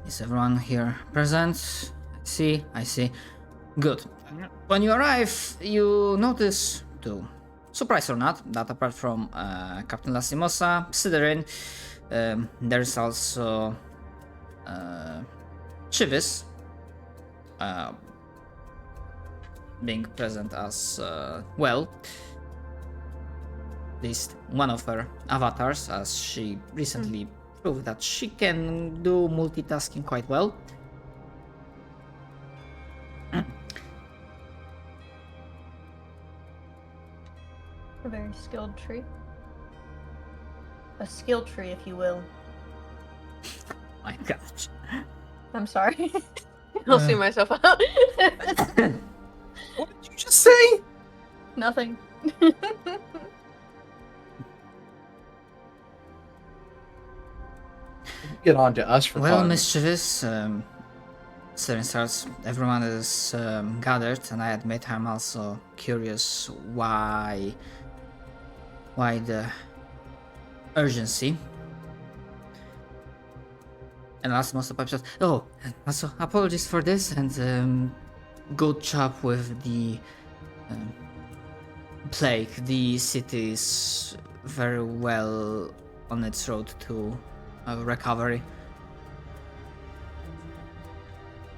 Is everyone here present? I see. Good. When you arrive, you notice, to surprise or not, that apart from Captain Lastimosa, Siderin, there's also Chivis being present as well. At least one of her avatars, as she recently proved that she can do multitasking quite well. A very skilled tree. A skill tree, if you will. My gosh. I'm sorry. I'll see myself out. What did you just say? Nothing. Get on to us for Well, fun. mischievous. Siren starts. Everyone is gathered, and I admit I'm also curious why the urgency. And last most of oh, also apologies for this, and good job with the plague. The city is very well on its road to recovery.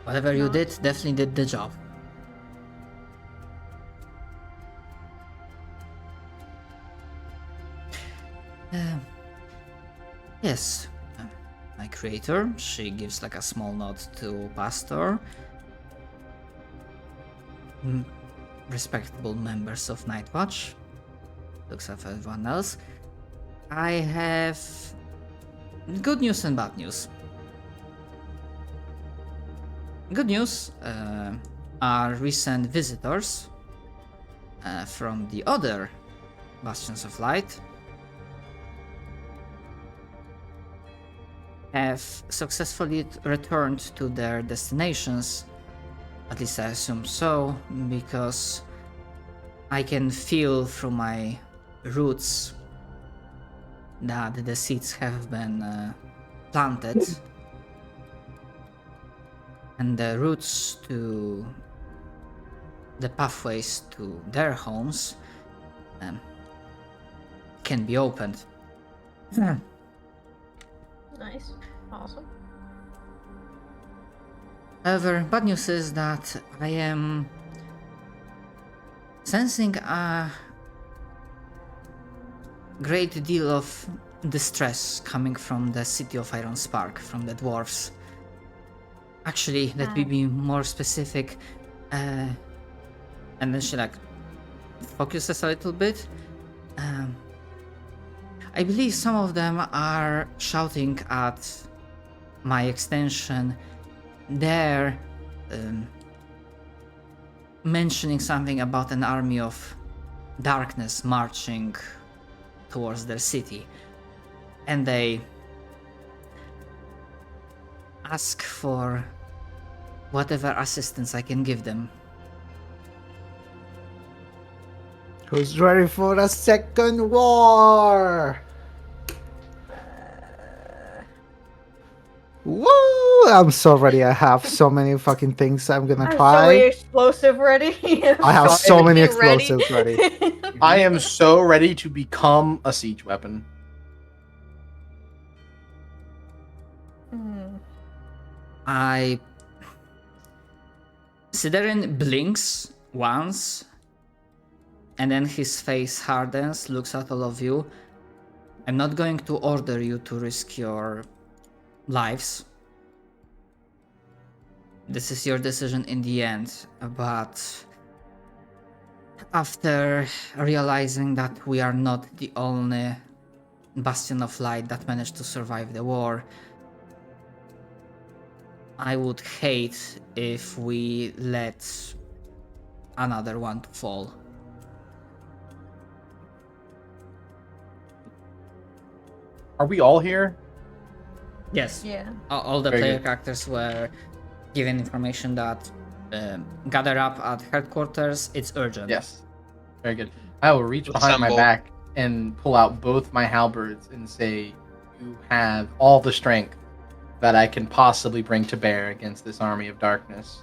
Whatever you did, definitely did the job. Yes, my creator, she gives like a small nod to Pastor. Respectable members of Night Watch. Looks at everyone else. I have good news and bad news. Good news are recent visitors from the other Bastions of Light have successfully returned to their destinations. At least I assume so, because I can feel through my roots that the seeds have been planted. And the routes to the pathways to their homes can be opened. Nice. Awesome. However, bad news is that I am sensing a great deal of distress coming from the city of Iron Spark, from the dwarves. Actually, let me be more specific. And then she like focuses a little bit. I believe some of them are shouting at my extension. They're mentioning something about an army of darkness marching towards their city. And they ask for whatever assistance I can give them. Who's ready for the second war? Woo! I'm so ready. I have so many fucking things I'm gonna I'm try. so explosive ready. I have so many Get ready. explosives ready. I am so ready to become a siege weapon. Siderin blinks once, and then his face hardens, looks at all of you. I'm not going to order you to risk your lives. This is your decision in the end, but after realizing that we are not the only Bastion of Light that managed to survive the war, I would hate if we let another one to fall. Are we all here? Yes. Yeah. All the Very player good. characters were given information that gather up at headquarters. It's urgent. Yes. Very good. I will reach behind my Assemble. back and pull out both my halberds and say, "You have all the strength that I can possibly bring to bear against this army of darkness.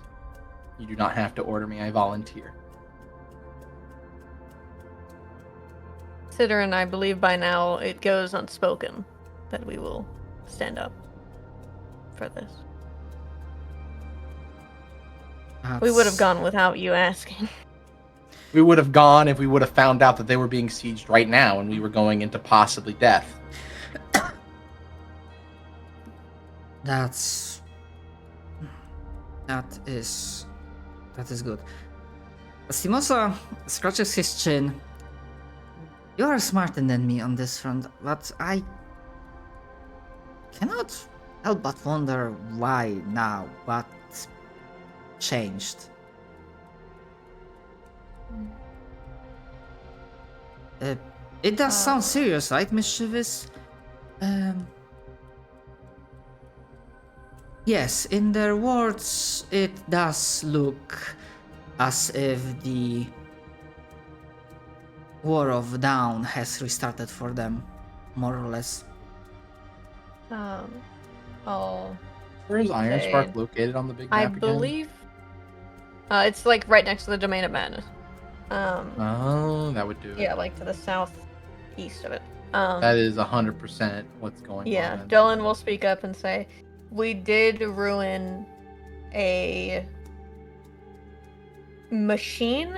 You do not have to order me. I volunteer. Considering I believe by now it goes unspoken that we will stand up for this. We would have gone without you asking. We would have gone if we would have found out that they were being sieged right now and we were going into possibly death. That is good. Stimosa scratches his chin. You are smarter than me on this front, but I cannot help but wonder why now. What changed? It does sound serious, right, Mischievous? Yes, in their words, it does look as if the War of Dawn has restarted for them, more or less. Oh, Where is Iron Okay. Spark located on the big I map again? believe it's like right next to the Domain of Madness. Oh, that would do it. Yeah, like to the southeast of it. That is 100% what's going Yeah, on. Dylan will speak up and say, we did ruin a machine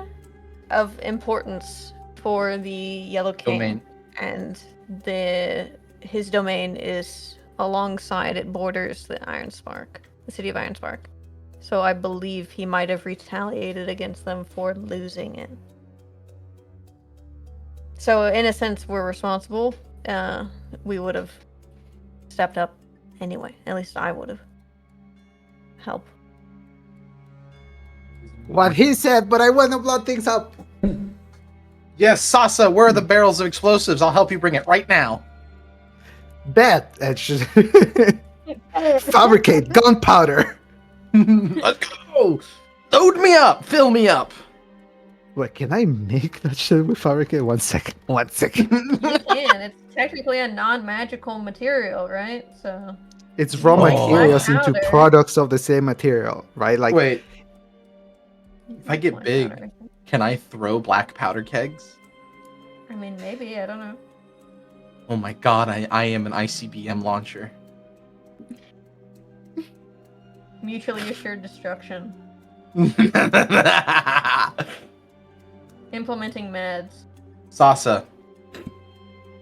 of importance for the Yellow King, Domain. and his domain is alongside, it borders the the city of Ironspark. So I believe he might have retaliated against them for losing it. So in a sense, we're responsible. We would have stepped up anyway. At least I would have. Help. What he said, but I want to blow things up. Yes, Sasa, where are the barrels of explosives? I'll help you bring it right now. Bet. It's just fabricate gunpowder. Let's go! Load me up! Fill me up! Wait, can I make that shit with fabricate? 1 second. 1 second. You can. It's technically a non-magical material, right? So. It's raw Oh. materials Black into powder. products of the same material, right? Like, Wait, if I get Black big, powder. can I throw black powder kegs? I mean, maybe. I don't know. Oh my god, I am an ICBM launcher. Mutually assured destruction. Implementing meds. Sasa,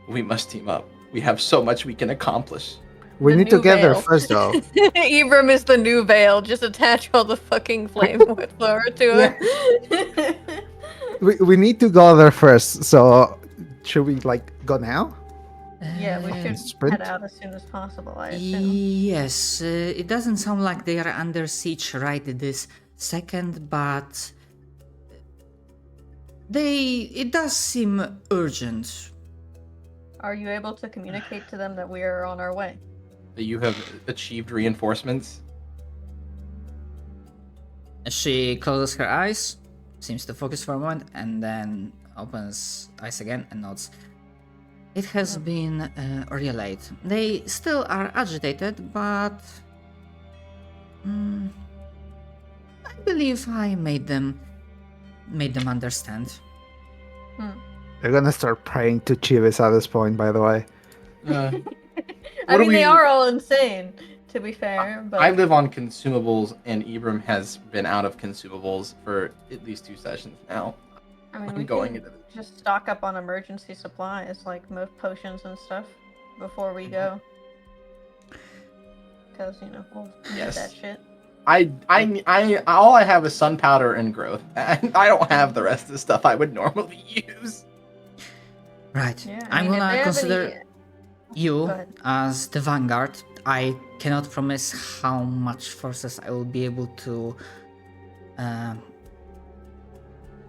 we must team up. We have so much we can accomplish. we The need to new get there veil. first, though. Ibram is the new veil. Just attach all the fucking flame wood flower to it. We need to go there first. So, should we like go now? Yeah, we should Sprint? head out as soon as possible, I assume. Yes, it doesn't sound like they are under siege right this second, but it does seem urgent. Are you able to communicate to them that we are on our way? That you have achieved reinforcements. She closes her eyes, seems to focus for a moment, and then opens eyes again and nods. It has been relayed. They still are agitated, but I believe I made them understand. They're gonna start praying to Chivas at this point, by the way. I mean, they are all insane, to be fair. But I live on consumables, and Ibram has been out of consumables for at least 2 sessions now. I mean, I'm we going can into this. just stock up on emergency supplies, like potions and stuff, before we go. Because, we'll need Yes. that shit. All I have is sun powder and growth. I don't have the rest of the stuff I would normally use. Right. Yeah, I'm if they gonna have consider any- you Go ahead. as the vanguard. I cannot promise how much forces I will be able to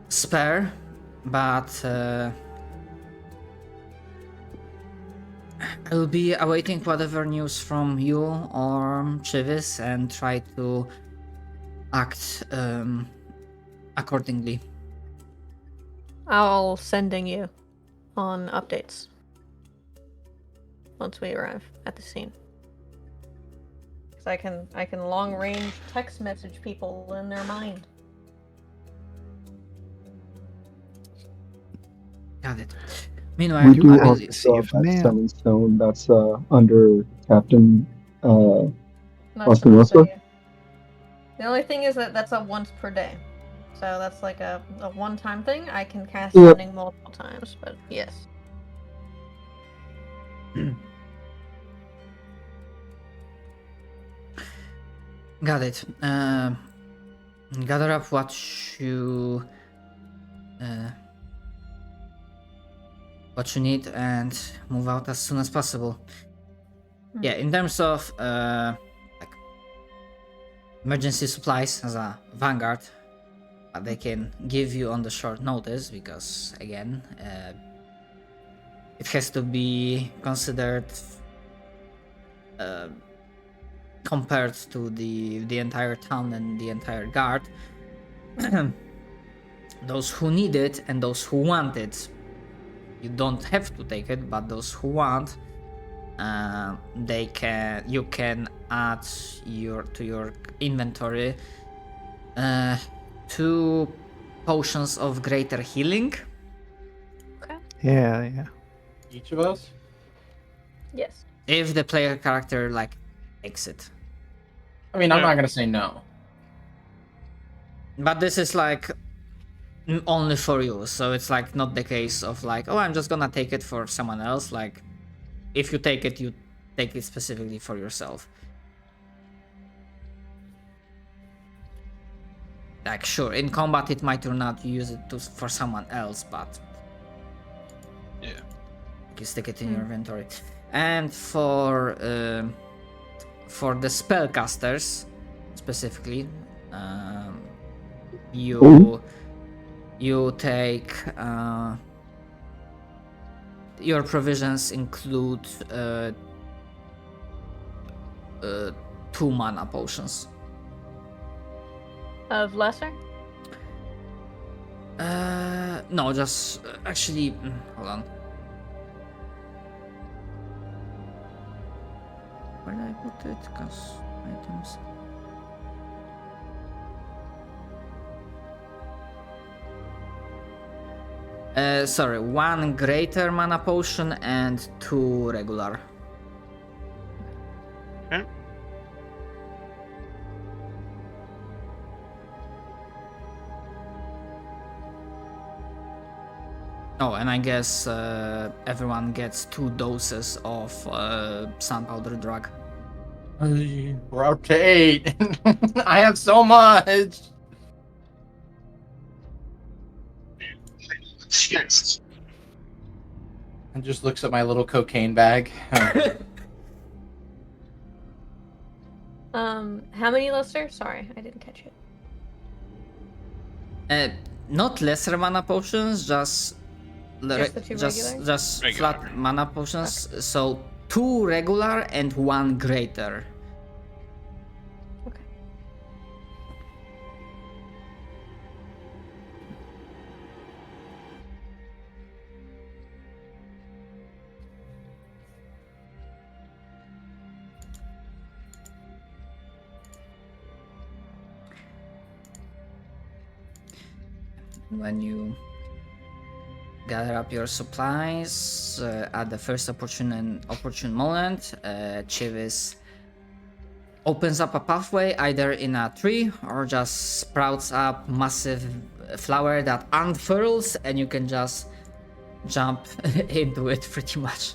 spare, but I will be awaiting whatever news from you or Chivis and try to act accordingly. I'll sending you on updates once we arrive at the scene. 'Cause I can long range text message people in their mind. Got it. Meanwhile, We do I will also see still if have that man. summon stone that's under Captain Not Austin supposed to Wilson. say. The only thing is that that's a once per day. So that's like a one-time thing. I can cast Yeah. summoning multiple times, but yes. Got it. Gather up what you need and move out as soon as possible. Yeah, in terms of like emergency supplies as a vanguard, they can give you on the short notice because again, it has to be considered compared to the entire town and the entire guard. Those who need it and those who want it, you don't have to take it, but those who want, you can add to your inventory 2 potions of greater healing. Okay. Yeah. Each of us? Yes. If the player character like takes it. I mean, I'm not gonna say no. But this is like only for you, so it's like not the case of like, oh, I'm just gonna take it for someone else. Like, if you take it, you take it specifically for yourself. Like, sure, in combat it might turn out you use it for someone else, but Yeah. you stick it in your inventory. And for the spellcasters specifically, you take your provisions include 2 mana potions. Of lesser? No, just actually, hold on. Where did I put it? Cause items. Sorry, 1 greater mana potion and 2 regular. Okay. Oh, and I guess everyone gets 2 doses of sunpowder drug. We're up to 8. I have so much. Yes. And just looks at my little cocaine bag. How many lesser? Sorry, I didn't catch it. Not lesser mana potions, just Just the 2 regular? just Regular. flat mana potions. So 2 regular and 1 greater. Okay. When you gather up your supplies at the first opportune moment, Chivis opens up a pathway either in a tree or just sprouts up massive flower that unfurls and you can just jump into it pretty much.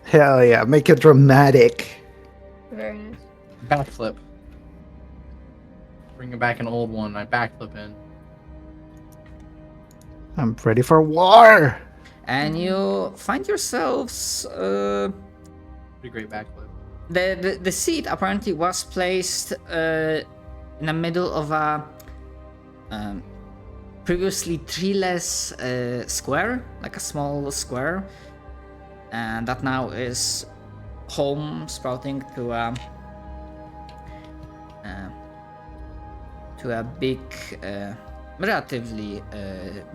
Hell yeah, make it dramatic. Very nice. Backflip. Bringing back an old one. I backflip in. I'm ready for war. And you find yourselves Pretty great backflip. the seat apparently was placed in the middle of a previously treeless square, like a small square, and that now is home sprouting to a big, relatively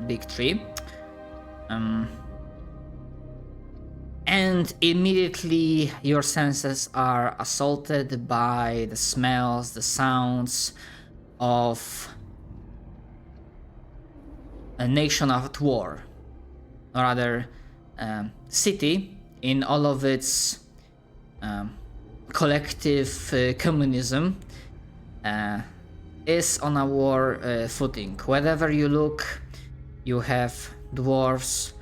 big tree. And immediately your senses are assaulted by the smells, the sounds of a nation at war, or rather, city in all of its collective communism is on a war footing. Wherever you look, you have dwarves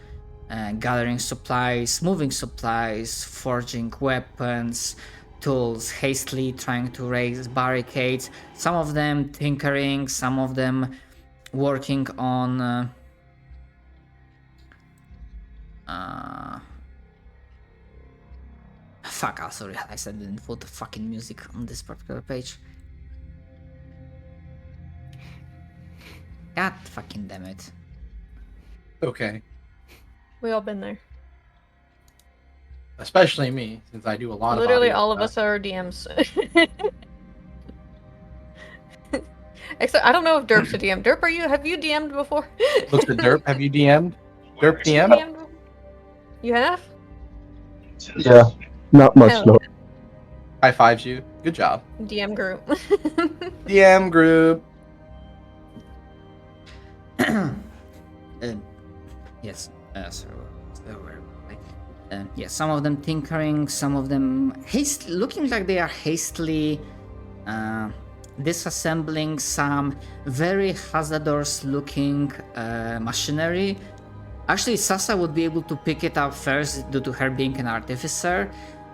gathering supplies, moving supplies, forging weapons, tools, hastily trying to raise barricades, some of them tinkering, some of them working on fuck, I also realized I didn't put the fucking music on this particular page. God fucking damn it. Okay. We all been there. Especially me, since I do a lot Literally, of all of us are DMs. Except I don't know if Derp's a DM. Derp, have you DM'd before? What's the derp? Have you DM'd? Derp DM? DM'd before? You have? Yeah, not much Hell though. High fives you. Good job. DM group. DM group. Yes, yes, some of them tinkering, some of them looking like they are hastily disassembling some very hazardous looking machinery. Actually, Sasa would be able to pick it up first due to her being an artificer.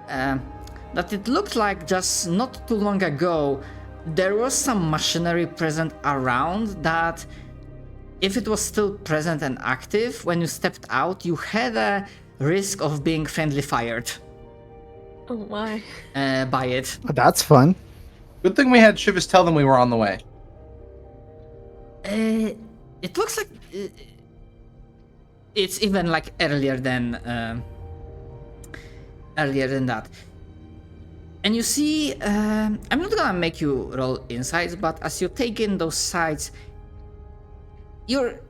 That it looked like just not too long ago there was some machinery present around that, if it was still present and active, when you stepped out, you had a risk of being friendly fired Oh my. by it. That's fun. Good thing we had Shivas tell them we were on the way. It looks like it's even like earlier than that. And you see, I'm not gonna make you roll insights, but as you take in those sights, your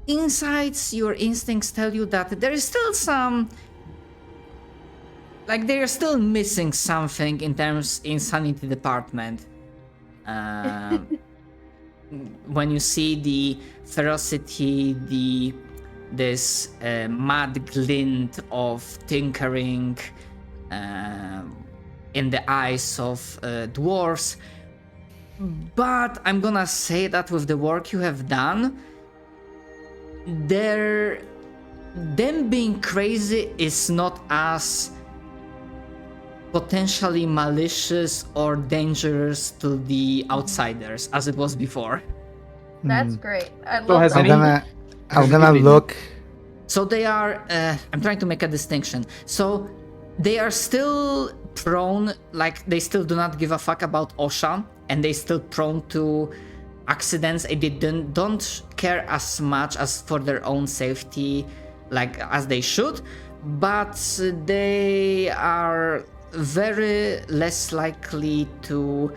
insights, your instincts tell you that there is still some, like they are still missing something in terms insanity department. When you see the ferocity, this mad glint of tinkering in the eyes of dwarves, but I'm gonna say that with the work you have done, them being crazy is not as potentially malicious or dangerous to the outsiders as it was before. That's great. I So love has that. I'm gonna look. So they are, I'm trying to make a distinction. So they are still prone, like they still do not give a fuck about OSHA, and they still prone to accidents, and they don't care as much as for their own safety, like as they should, but they are very less likely to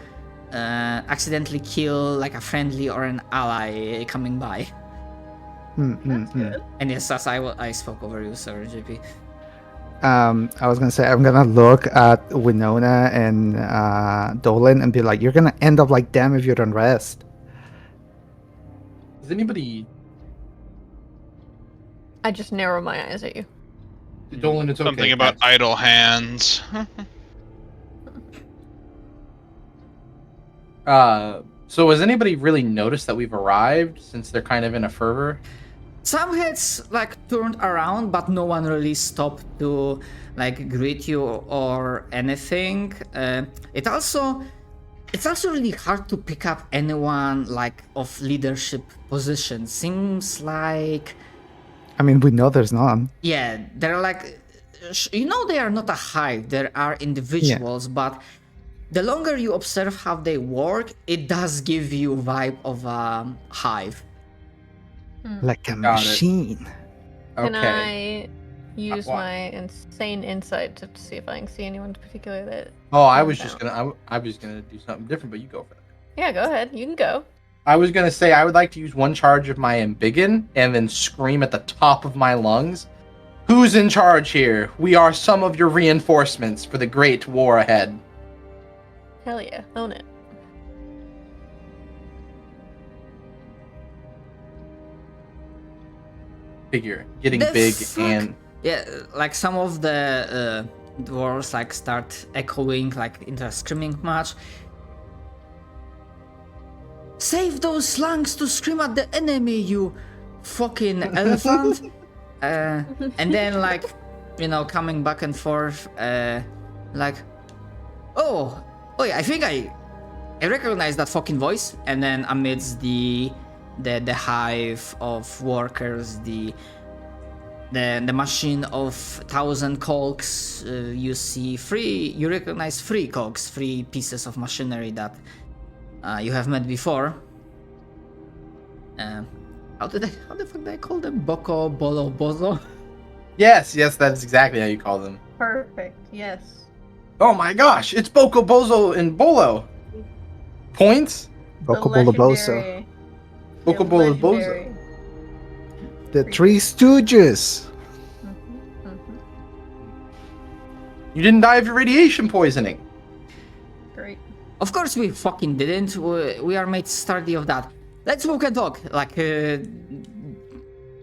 accidentally kill like a friendly or an ally coming by. And yes, as I spoke over you, sir, JP. I was gonna say I'm gonna look at Winona and Dolan and be like, "You're gonna end up like them if you don't rest." Does anybody... I just narrow my eyes at you. Dolan, it's okay. Something about idle hands. So has anybody really noticed that we've arrived, since they're kind of in a fervor? Some heads like turned around, but no one really stopped to like greet you or anything. It's also really hard to pick up anyone like of leadership position. Seems like, I mean, we know there's none. yeah, they're like, they are not a hive. There are individuals, but the longer you observe how they work, it does give you a vibe of a hive. Like a Got it. machine. Can Okay. I use What? my insane insight to see if I can see anyone in particular that... Oh, I was just gonna do something different, but you go for it. Yeah, go ahead. You can go. I was gonna say I would like to use one charge of my Embiggen and then scream at the top of my lungs, Who's in charge here? We are some of your reinforcements for the great war ahead. Hell yeah, own it. Figure getting The big fuck? and Yeah, like some of the dwarves like start echoing like into a screaming match. Save those slangs to scream at the enemy, you fucking elephant! And then like, you know, coming back and forth, like, oh yeah, I think I recognize that fucking voice. And then amidst the hive of workers, the machine of 1,000 cogs, you recognize 3 cogs, 3 pieces of machinery that you have met before. How the fuck did I call them? Boko, Bolo, Bozo? yes, that's exactly how you call them. Perfect, yes. Oh my gosh, it's Boko, Bozo, and Bolo. Points? Boko Bolo Boso. legendary- Boko, the Bolo, Bozo. legendary- The Three Stooges. You didn't die of your radiation poisoning. Great. Of course we fucking didn't. We are made sturdy of that. Let's walk and talk. Like,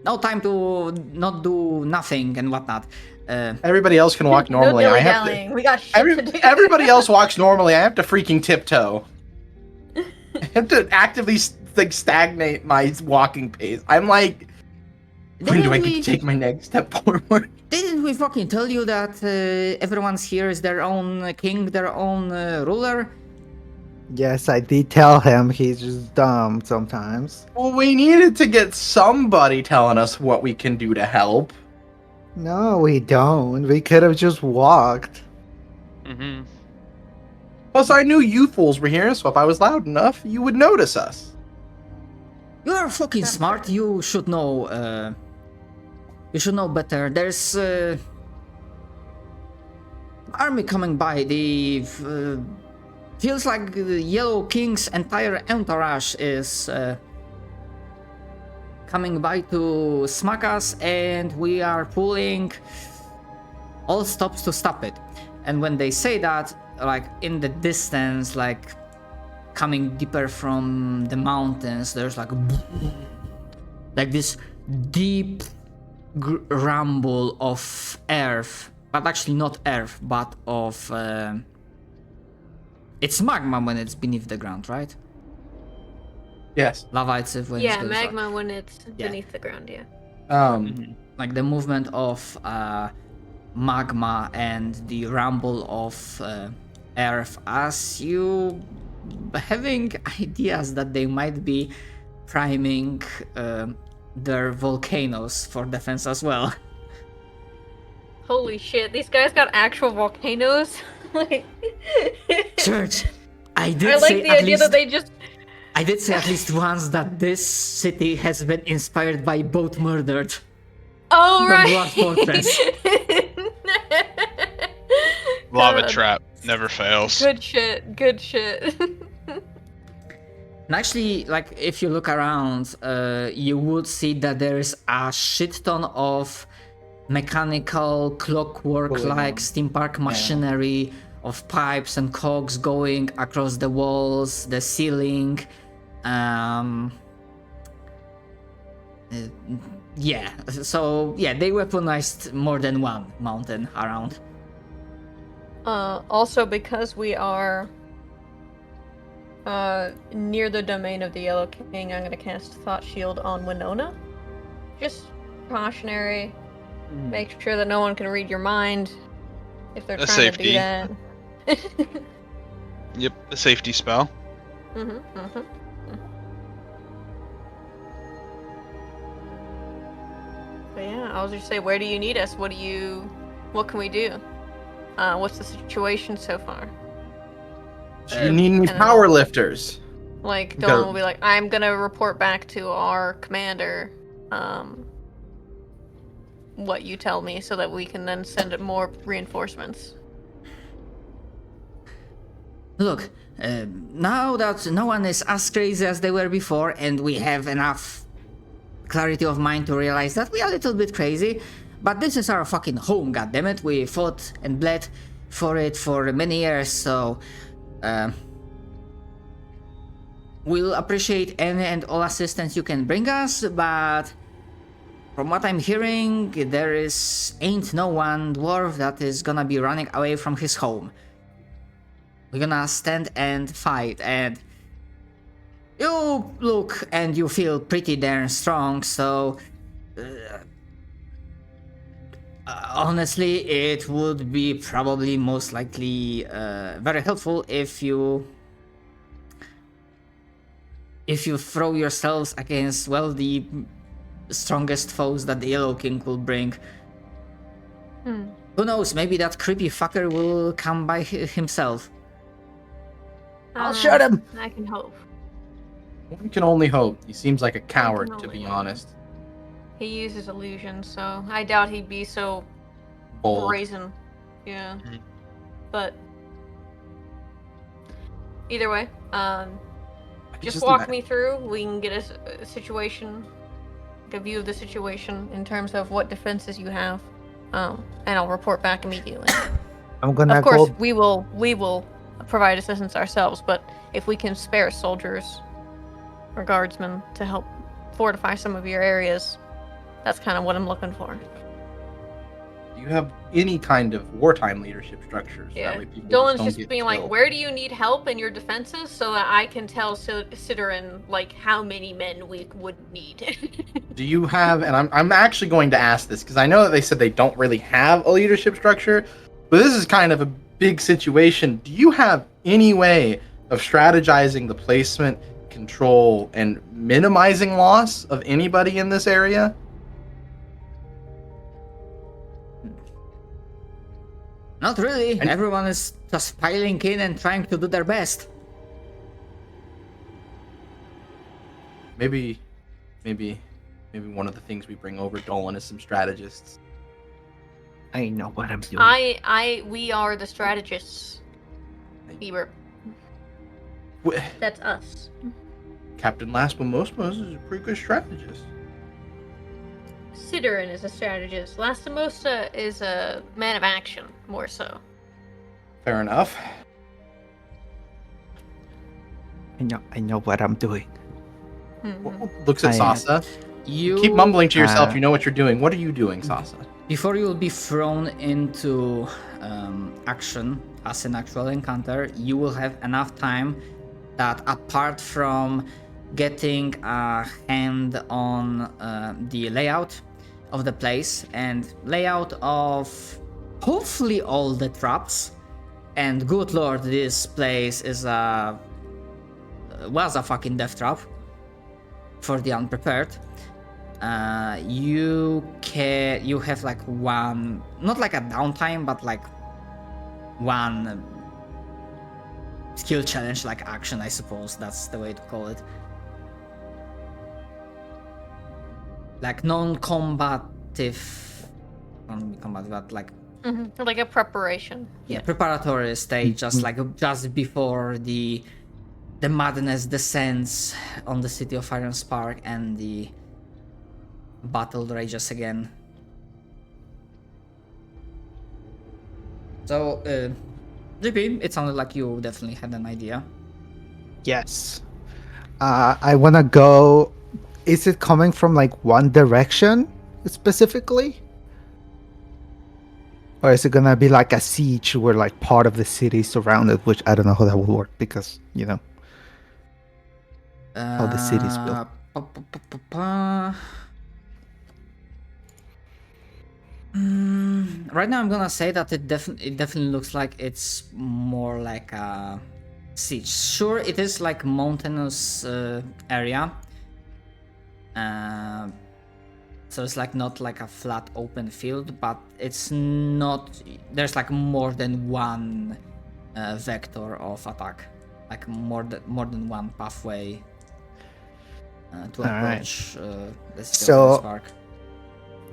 no time to not do nothing and whatnot. Everybody else can walk normally. No I have dilly-dallying. to. We got shit to do. Everybody else walks normally. I have to freaking tiptoe. I have to actively like stagnate my walking pace. I'm like, when do I get to take my next step forward? Didn't we fucking tell you that everyone's here is their own king, their own ruler? Yes, I did tell him he's just dumb sometimes. Well, we needed to get somebody telling us what we can do to help. No, we don't. We could have just walked. Mm-hmm. Plus, I knew you fools were here, so if I was loud enough, you would notice us. You are fucking smart. You should know. You should know better. There's army coming by. The feels like the Yellow King's entire entourage is coming by to smack us, and we are pulling all stops to stop it. And when they say that, like in the distance, like coming deeper from the mountains, there's like this deep rumble of earth, but actually not earth, but of it's magma when it's beneath the ground, right? Yes. Lava it's when Yeah, it's goes up. magma when it's Yeah. beneath the ground, yeah. Like the movement of magma and the rumble of earth, as you having ideas that they might be priming their volcanoes for defense as well. Holy shit, these guys got actual volcanoes? Like... Church, I did I like say the at idea least that they just... I did say at least once that this city has been inspired by boat murdered. Oh, From right! Blood Fortress. Lava God. trap never fails. Good shit, good shit. And actually, like, if you look around, you would see that there's a shit ton of mechanical, clockwork-like steam park machinery of pipes and cogs going across the walls, the ceiling. Yeah, so yeah, they weaponized more than one mountain around. Also, because we are near the domain of the Yellow King, I'm gonna cast Thought Shield on Winona. Just precautionary. Make sure that no one can read your mind if they're A trying safety. to do that. Yep, the safety spell. But yeah, I was just say, where do you need us? What can we do? What's the situation so far? Do you need any I don't know. power lifters? Like, Gotta- Dolan will be like, I'm gonna report back to our commander, what you tell me, so that we can then send more reinforcements. Look, now that no one is as crazy as they were before, and we have enough clarity of mind to realize that we are a little bit crazy, but this is our fucking home, goddammit. We fought and bled for it for many years, so we'll appreciate any and all assistance you can bring us, but from what I'm hearing, there ain't no one dwarf that is gonna be running away from his home. We're gonna stand and fight, and you look and you feel pretty darn strong, so honestly, it would be probably most likely very helpful if you throw yourselves against, well, the strongest foes that the Yellow King will bring. Who knows, maybe that creepy fucker will come by himself. I'll shoot him! I can hope. One can only hope. He seems like a coward, to be hope. honest. He uses illusion, so I doubt he'd be so Bold. brazen. Yeah. But either way, just walk me through. We can get a situation, a view of the situation in terms of what defenses you have, and I'll report back immediately. I'm gonna Of course, go. we will provide assistance ourselves, but if we can spare soldiers or guardsmen to help fortify some of your areas, that's kind of what I'm looking for. Do you have any kind of wartime leadership structures? Yeah. That way people Dolan's don't just get being like, killed? where do you need help in your defenses so that I can tell Sidorin, like, how many men we would need. Do you have, and I'm actually going to ask this, because I know that they said they don't really have a leadership structure, but this is kind of a big situation. Do you have any way of strategizing the placement, control, and minimizing loss of anybody in this area? Not really. And- Everyone is just piling in and trying to do their best. Maybe one of the things we bring over Dolan is some strategists. I know what I'm doing. We are the strategists. Bieber. Wh- That's us. Captain Lastimos is a pretty good strategist. Sidorin is a strategist. Lastimosa is a man of action, more so. Fair enough. I know what I'm doing. Looks at I, Sasa. You Keep mumbling to yourself. uh, You know what you're doing. What are you doing, Sasa? Before you will be thrown into action as an actual encounter, you will have enough time that, apart from getting a hand on the layout of the place and layout of hopefully all the traps, and good lord, this place was a fucking death trap for the unprepared. You have like one, not like a downtime, but like one skill challenge like action, I suppose that's the way to call it. Like non-combative, but like Like a preparation. yeah, preparatory stage, just before the madness descends on the city of Iron Spark and the battle rages again. So, GP, it sounded like you definitely had an idea. Yes. I wanna go. Is it coming from like one direction specifically? Or is it gonna be like a siege where like part of the city is surrounded, which I don't know how that will work because, you know, how the city's built. Right now I'm gonna say that it definitely looks like it's more like a siege. Sure, it is like mountainous area. So it's like not like a flat open field, but it's not, there's like more than one vector of attack, like more than one pathway to approach the city of Iron Spark.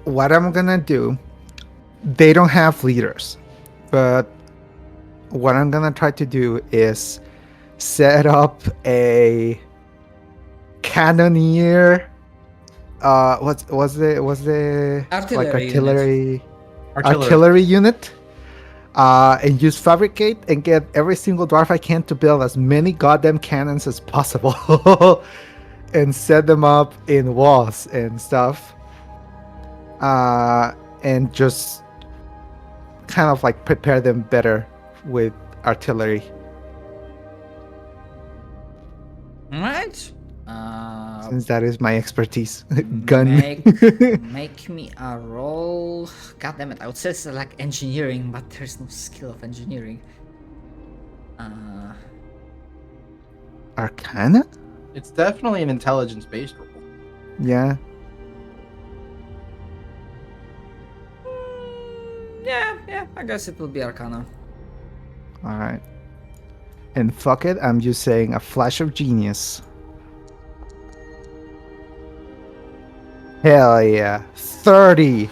What I'm gonna do, they don't have leaders, but what I'm gonna try to do is set up a cannoneer was the Artillery like unit. artillery unit? And use fabricate and get every single dwarf I can to build as many goddamn cannons as possible, and set them up in walls and stuff. And just kind of like prepare them better with artillery. Alright. Since that is my expertise. Gun. Make me a roll. God damn it! I would say it's like engineering, but there's no skill of engineering. Arcana? It's definitely an intelligence-based roll. Yeah. Yeah. I guess it will be Arcana. Alright. And fuck it, I'm just saying a flash of genius. Hell yeah. 30!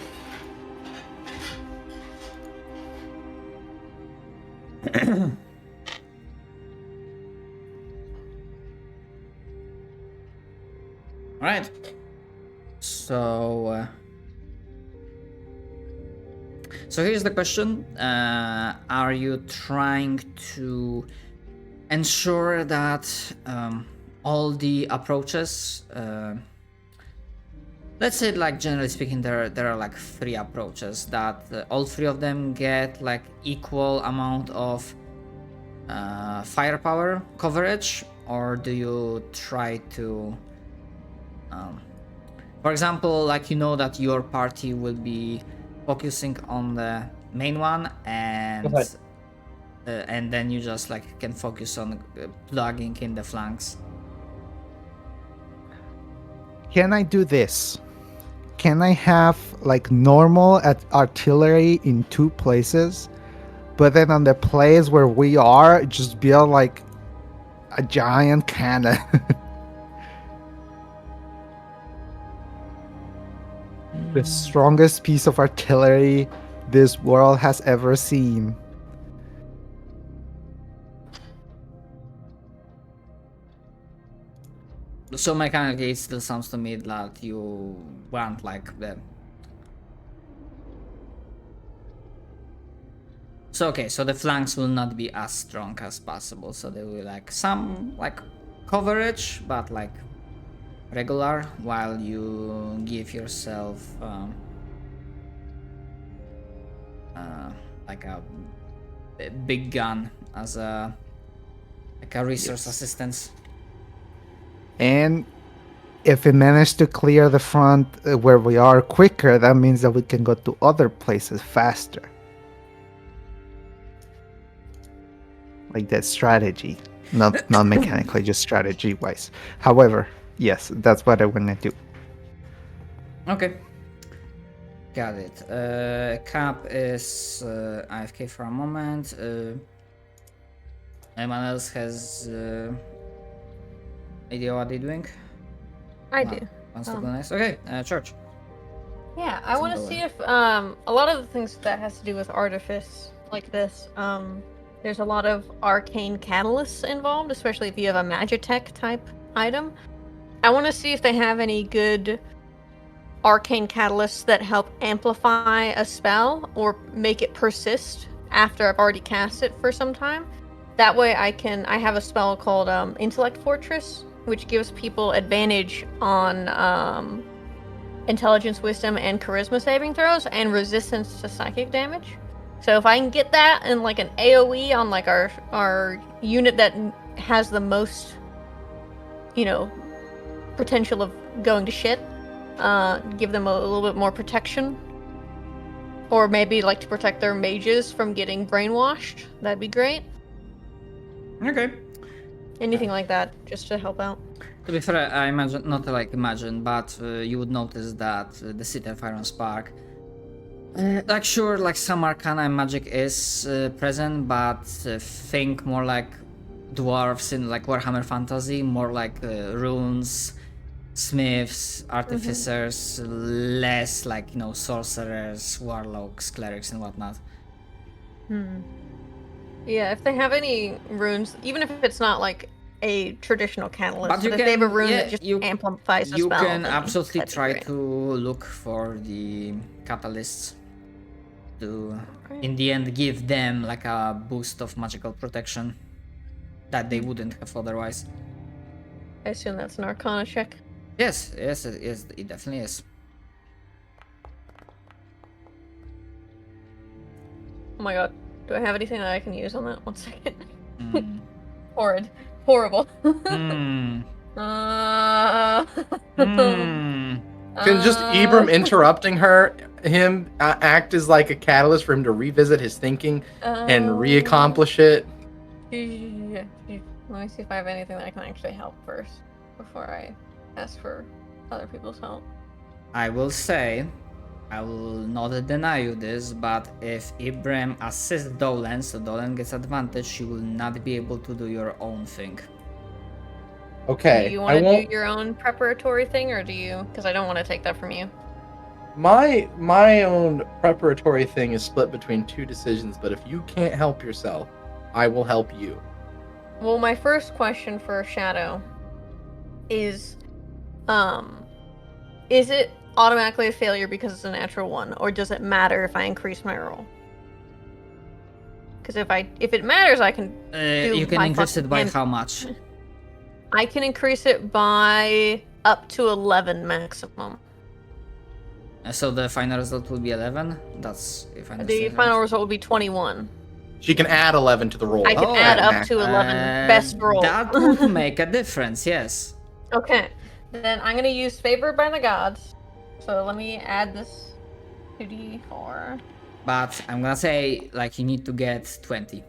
Alright. So here's the question. Are you trying to ensure that all the approaches, let's say, like, generally speaking, there are like 3 approaches, that all 3 of them get like equal amount of firepower coverage, or do you try to for example, like, you know that your party will be focusing on the main one, and then you just like can focus on plugging in the flanks. Can I do this? Can I have like normal artillery in 2 places, but then on the place where we are, just build like a giant cannon? The strongest piece of artillery this world has ever seen. So mechanically, it still sounds to me that you want like the. So okay, so the flanks will not be as strong as possible. So there will be like some like coverage, but like regular, while you give yourself like a big gun as a resource assistance. And if we manage to clear the front where we are quicker, that means that we can go to other places faster. Like that strategy. Not mechanically, just strategy wise. However, yes, that's what I want to do. Okay. Got it. Cap is AFK for a moment. Anyone else has idea what they're doing? I do. Wants to go next? Okay, Church. Yeah, I want to see if a lot of the things that has to do with artifice like this, there's a lot of arcane catalysts involved, especially if you have a magitech type item. I want to see if they have any good arcane catalysts that help amplify a spell or make it persist after I've already cast it for some time. That way I have a spell called Intellect Fortress, which gives people advantage on intelligence, wisdom, and charisma saving throws, and resistance to psychic damage. So if I can get that and like an AoE on like our unit that has the most, potential of going to shit, give them a little bit more protection. Or maybe like to protect their mages from getting brainwashed. That'd be great. Okay. Anything like that, just to help out. To be fair, I imagine, not like imagine, but you would notice that the City of Iron Spark, like sure, like some arcana and magic is present, but think more like dwarves in like Warhammer Fantasy, more like runes, smiths, artificers, less like, sorcerers, warlocks, clerics, and whatnot. Yeah, if they have any runes, even if it's not like a traditional catalyst. But you if they have a can- rune yeah, that just you- amplifies the You spell, can then absolutely that'd be try great. to look for the catalysts to, Alright. in the end, give them like a boost of magical protection that they wouldn't have otherwise. I assume that's an Arcana check. Yes, it definitely is. Oh my god. Do I have anything that I can use on that? 1 second. Mm. Horrid. Horrible. Hmm. Uh, Hmm. Can just Ibram interrupting him act as like a catalyst for him to revisit his thinking and re-accomplish it? Let me see if I have anything that I can actually help first before I ask for other people's help. I will say, I will not deny you this, but if Ibram assists Dolan, so Dolan gets advantage, you will not be able to do your own thing. Okay, Do you I want to won't. do your own preparatory thing, or do you? Because I don't want to take that from you. My own preparatory thing is split between two decisions, but if you can't help yourself, I will help you. Well, my first question for Shadow is it automatically a failure because it's a natural one, or does it matter if I increase my roll? Because if it matters, I can You can my increase it by fucking- how much? I can increase it by up to 11 maximum. So the final result will be 11? That's if I The understand final right. result will be 21. She can add 11 to the roll. I can Oh, add Max. up to 11. Best roll. That would make a difference, yes. Okay, then I'm gonna use Favored by the Gods. So let me add this 2d4. But I'm gonna say, like, you need to get 20.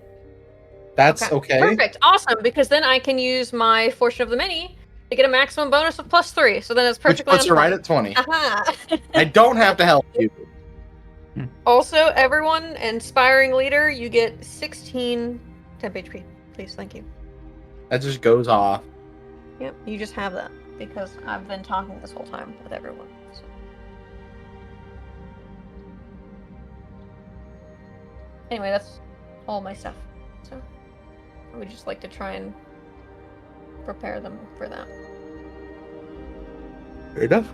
That's okay. Perfect, awesome, because then I can use my Fortune of the Many to get a maximum bonus of +3. So then it's Which perfectly puts on her right point. at 20. Aha! I don't have to help you. Also, everyone, inspiring leader, you get 16 temp HP. Please, thank you. That just goes off. Yep, you just have that because I've been talking this whole time with everyone. So. Anyway, that's all my stuff. So I would just like to try and prepare them for that. Fair enough.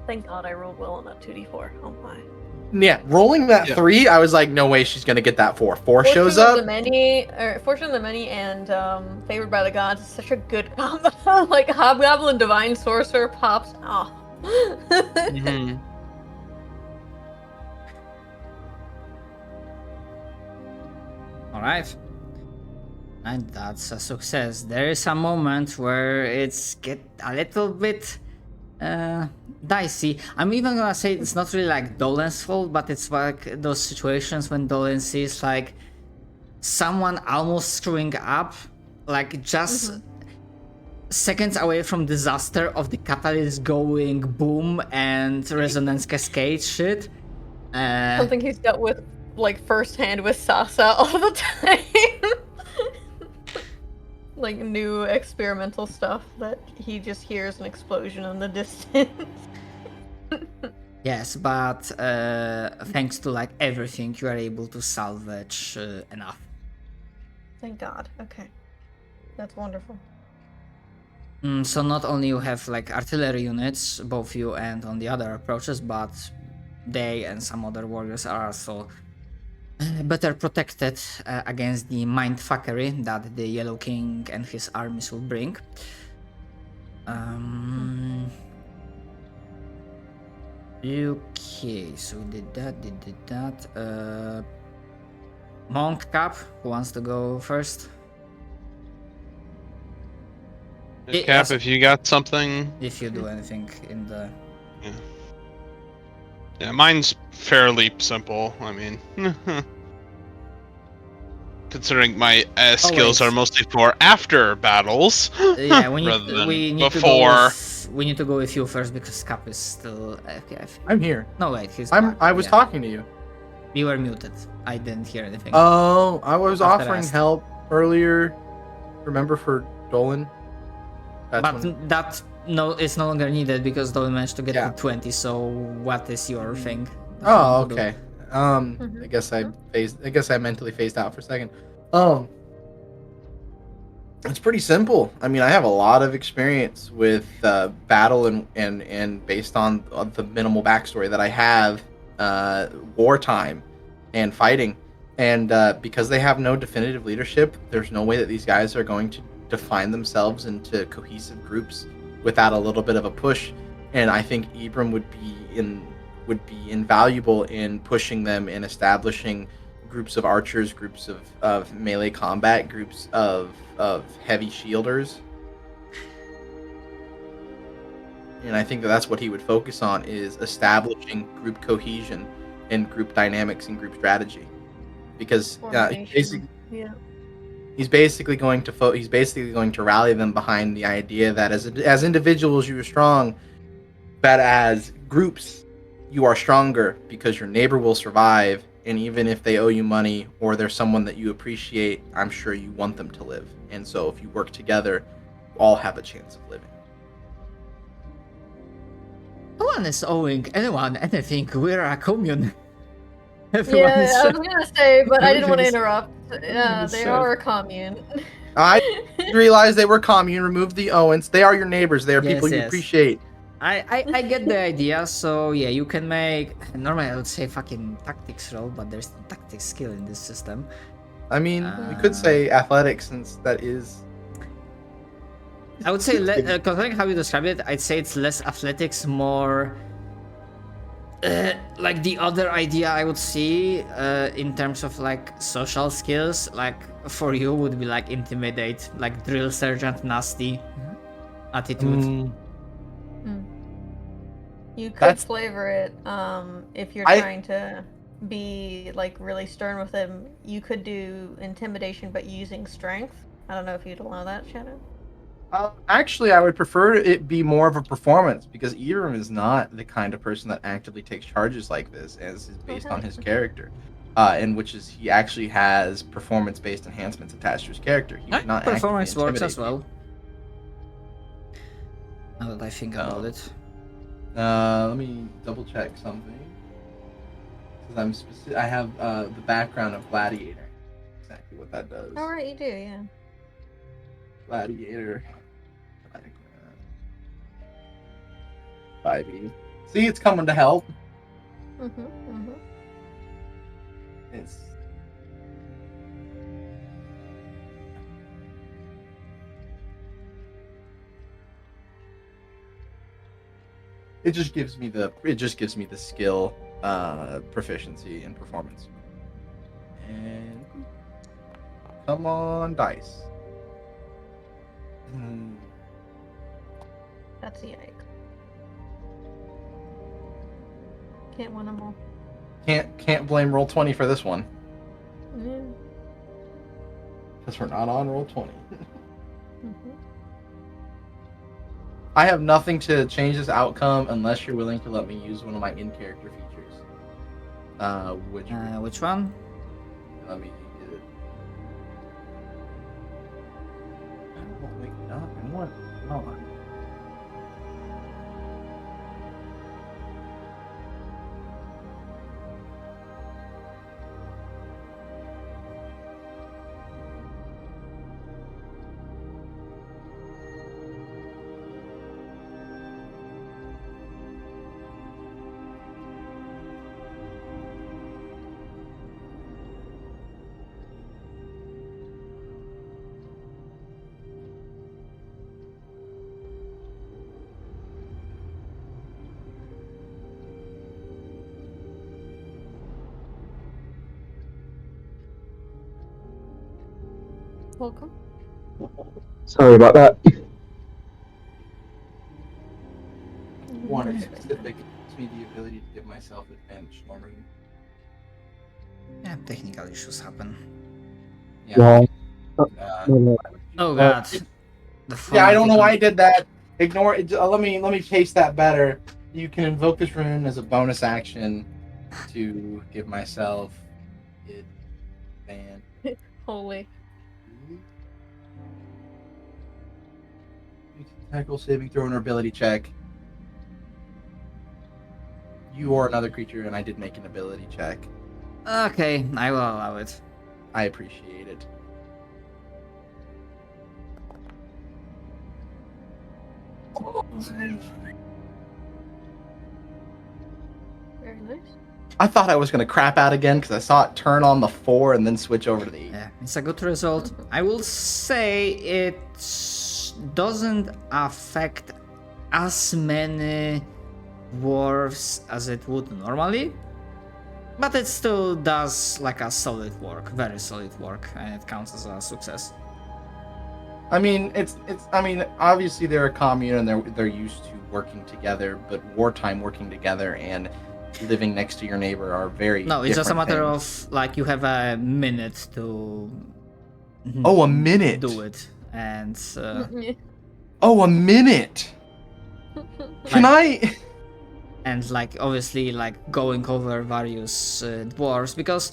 Thank God I rolled well on that 2d4. Oh my. Yeah, rolling that Yeah. 3, I was like, no way she's gonna get that 4. 4 Fortune shows of up. the Many, Fortune of the Many, and Favored by the Gods is such a good combo. Like Hobgoblin Divine Sorcerer pops. Oh. Mhm. Alright. And that's a success. There is a moment where it's get a little bit dicey. I'm even gonna say it's not really like Dolan's fault, but it's like those situations when Dolan sees like someone almost screwing up, like just seconds away from disaster of the catalyst going boom and resonance cascade shit. Something he's dealt with like firsthand with Sasa all the time. Like new experimental stuff that he just hears an explosion in the distance. Yes, but thanks to like everything, you are able to salvage enough. Thank God. Okay. That's wonderful. So not only you have like artillery units, both you and on the other approaches, but they and some other warriors are also better protected against the mindfuckery that the Yellow King and his armies will bring. Okay, so did that. Monk Cap, who wants to go first? Cap, yes. if you got something. If you do anything in the... Yeah, mine's fairly simple. I mean, considering my skills wait. are mostly for after battles. Yeah, rather than we need before. we need to go with you first because Cap is still... Okay, I'm here. no, wait, he's I back, was yeah. talking to you. You were muted. I didn't hear anything. Oh, I was After offering asked. help earlier. Remember for Dolan? But that is no longer needed because Dolly managed to get Yeah. to 20. So what is your thing? Oh, okay. Mhm. I guess I mentally phased out for a second. It's pretty simple. I mean, I have a lot of experience with battle and based on the minimal backstory that I have, wartime and fighting, and because they have no definitive leadership, there's no way that these guys are going to define themselves into cohesive groups without a little bit of a push. And I think Ibram would be invaluable in pushing them and establishing groups of archers, groups of melee combat, groups of heavy shielders. And I think that's what he would focus on, is establishing group cohesion and group dynamics and group strategy. Because Formation. Yeah. he's basically going to rally them behind the idea that as individuals you are strong, but as groups you are stronger because your neighbor will survive, and even if they owe you money or they're someone that you appreciate, I'm sure you want them to live. And so if you work together, you all have a chance of living. No one is owing anyone anything. We're a commune. Everyone Yeah, is I was gonna say, but I didn't want to everything interrupt. Yeah, is they shared. are a commune. I realized they were commune, removed the Owens. They are your neighbors. They are people Yes, you yes. appreciate. I get the idea. So yeah, you can make. Normally I would say fucking tactics roll, but there's no tactics skill in this system. I mean, we could say athletics, since that is. I would say, considering how you describe it, I'd say it's less athletics, more like the other idea I would see in terms of like social skills. Like for you would be like intimidate, like drill sergeant, nasty attitude. You could That's- flavor it if you're I- trying to be like really stern with him. You could do intimidation, but using strength. I don't know if you'd allow that, Shadow. Actually, I would prefer it be more of a performance, because Eram is not the kind of person that actively takes charges like this, as is based on his character. In which is he actually has performance-based enhancements attached to his character. He would not Performance actively works as intimidate well. Now that I think about it. you. Let me double check something. Because I have the background of Gladiator. Exactly what that does. All right, you do, yeah. Gladiator. 5e. See, it's coming to help. It's it just gives me the skill, proficiency, and performance. And come on, dice. That's the yike. Can't win them all. Can't blame Roll20 for this one, Yeah. because we're not on Roll20. I have nothing to change this outcome unless you're willing to let me use one of my in-character features. Which one? Let me get it. I won't wake it up. I want. Come on. Welcome. Sorry about that. One is specific. Gives me the ability to give myself advantage normally. Yeah, technical issues happen. Yeah. Oh god. Yeah, I don't know why I did that. Ignore it. Let me paste that better. You can invoke this rune as a bonus action to give myself advantage. Holy. Tackle, saving throw, and ability check. You are another creature, and I did make an ability check. Okay, I will allow it. I appreciate it. Very nice. I thought I was gonna crap out again because I saw it turn on the 4 and then switch over to the 8. Yeah, it's a good result. I will say it doesn't affect as many dwarves as it would normally, but it still does like a solid work, very solid work, and it counts as a success. I mean, it's. I mean, obviously they're a commune and they're used to working together, but wartime working together and living next to your neighbor are very. No, it's just a different matter things. of like you have a minute to. Oh, a minute. Do it, and Oh, a minute. Can I? and like obviously like going over various dwarves, because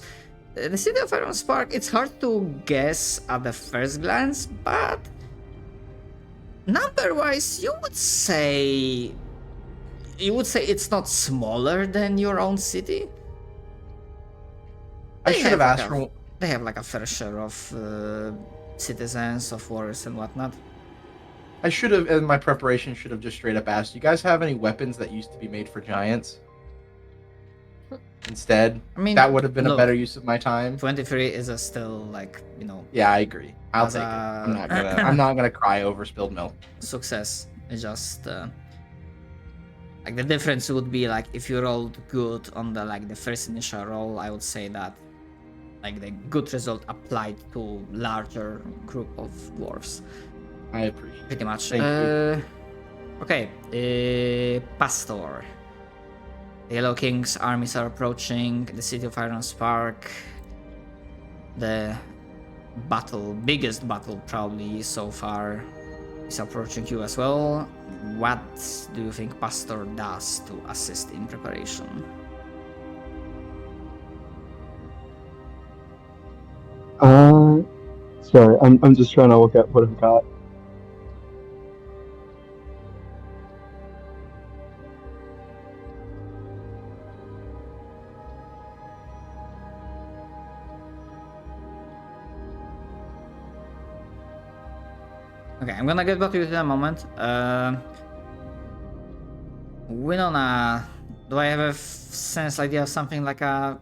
the city of Iron Spark, it's hard to guess at the first glance, but number wise you would say it's not smaller than your own city. I They should have have asked like for. They have like a fair share of citizens, of warriors and whatnot. I should have, in my preparation, should have just straight up asked. You guys have any weapons that used to be made for giants? Instead, I mean, that would have been a look, better use of my time. 23 is still like, Yeah, I agree. I'll As take it. a- I'm not gonna cry over spilled milk. success. It's just like the difference would be like if you rolled good on the first initial roll, I would say that like the good result applied to larger group of dwarves, I appreciate it. pretty much. Thank you. Okay, Pastor. The Yellow King's armies are approaching the city of Iron Spark. The biggest battle probably so far, is approaching you as well. What do you think Pastor does to assist in preparation? Sorry, I'm just trying to look at what I've got. Okay, I'm gonna get back to you in a moment. Winona, do I have a sense idea of something like a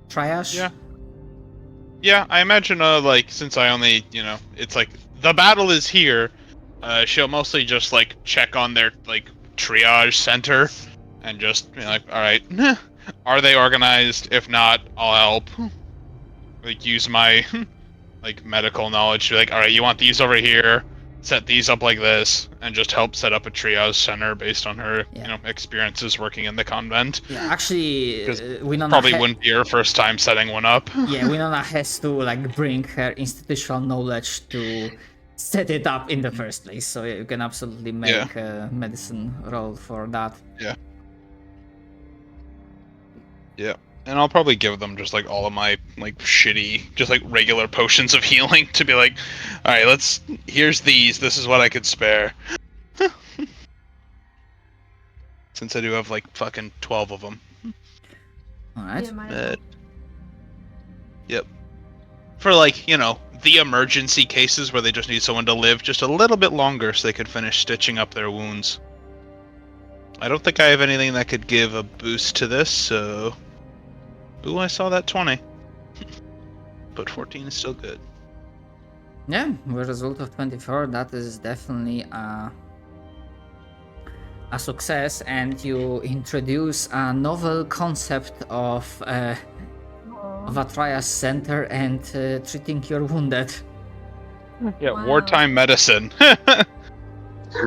triage? Yeah. Yeah, I imagine, like, since I only, it's like, the battle is here, she'll mostly just, like, check on their, like, triage center, and just be like, alright, are they organized? If not, I'll help. Like, use my, like, medical knowledge to be like, alright, you want these over here, set these up like this, and just help set up a triage center based on her, experiences working in the convent. Yeah, actually, Winona Probably wouldn't be her first time setting one up. Yeah, Winona has to like bring her institutional knowledge to set it up in the first place. So you can absolutely make a medicine roll for that. Yeah. Yeah. And I'll probably give them just like all of my like shitty, just like regular potions of healing to be like, alright, here's these, this is what I could spare. Since I do have like fucking 12 of them. Alright. Yep. For like, the emergency cases where they just need someone to live just a little bit longer so they could finish stitching up their wounds. I don't think I have anything that could give a boost to this, so... Ooh, I saw that 20. But 14 is still good. Yeah, with a result of 24, that is definitely a success, and you introduce a novel concept of a triage center and treating your wounded. Yeah, Wow. wartime medicine.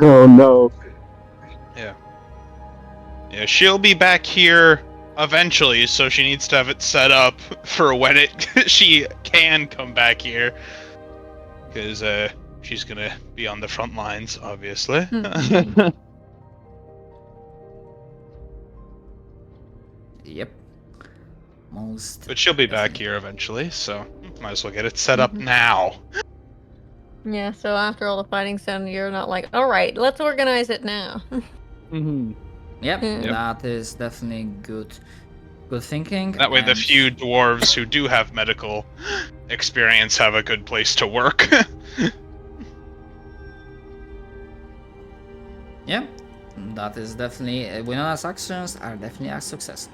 Oh no. Yeah, she'll be back here eventually, so she needs to have it set up for when she can come back here. Because she's gonna be on the front lines, obviously. Yep. Most. But she'll be back here eventually, so might as well get it set up now. Yeah, so after all the fighting's done, you're not like, alright, let's organize it now. Mm-hmm. Yep, Yep. that is definitely good thinking. That way, the and- few dwarves who do have medical experience have a good place to work. Yeah, that is definitely Winona's actions are definitely a success.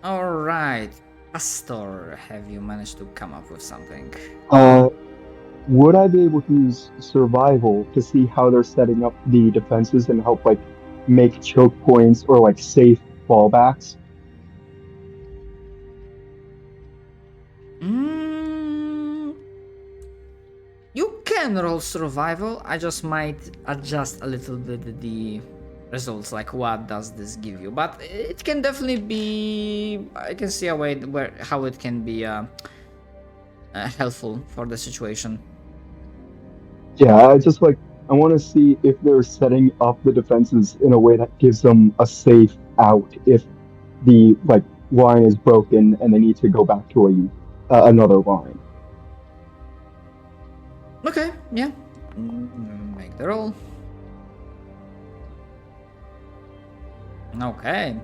All right, Pastor, have you managed to come up with something? Would I be able to use survival to see how they're setting up the defenses and help like make choke points or like safe fallbacks? You can roll survival. I just might adjust a little bit the results, like what does this give you. But it can definitely be. I can see a way where how it can be helpful for the situation. Yeah, I want to see if they're setting up the defenses in a way that gives them a safe out if the like line is broken and they need to go back to another line. Okay, yeah. Make the roll. Okay.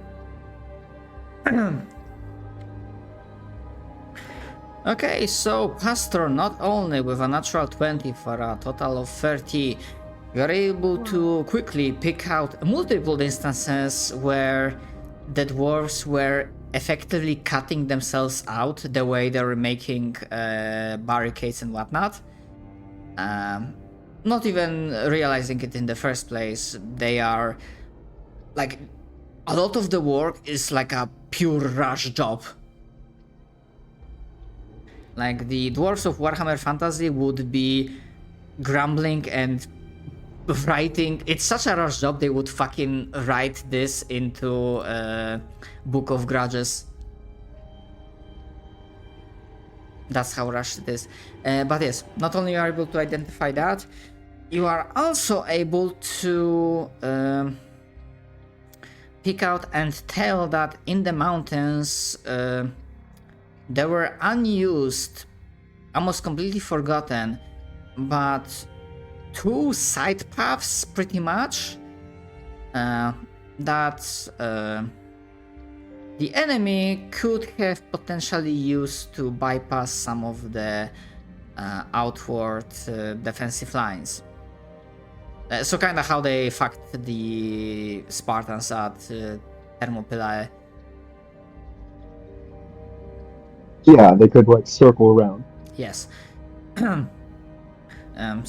Okay, so Pastor, not only with a natural 20 for a total of 30, you're able to quickly pick out multiple instances where the dwarves were effectively cutting themselves out the way they were making barricades and whatnot. Not even realizing it in the first place. They are like a lot of the work is like a pure rush job. Like the dwarves of Warhammer Fantasy would be grumbling and writing. It's such a rush job, they would fucking write this into Book of Grudges. That's how rushed it is. But yes, not only are you able to identify that, you are also able to pick out and tell that in the mountains there were unused, almost completely forgotten, but two side paths pretty much that the enemy could have potentially used to bypass some of the outward defensive lines. So kind of how they fucked the Spartans at Thermopylae. Yeah, they could like circle around. Yes. So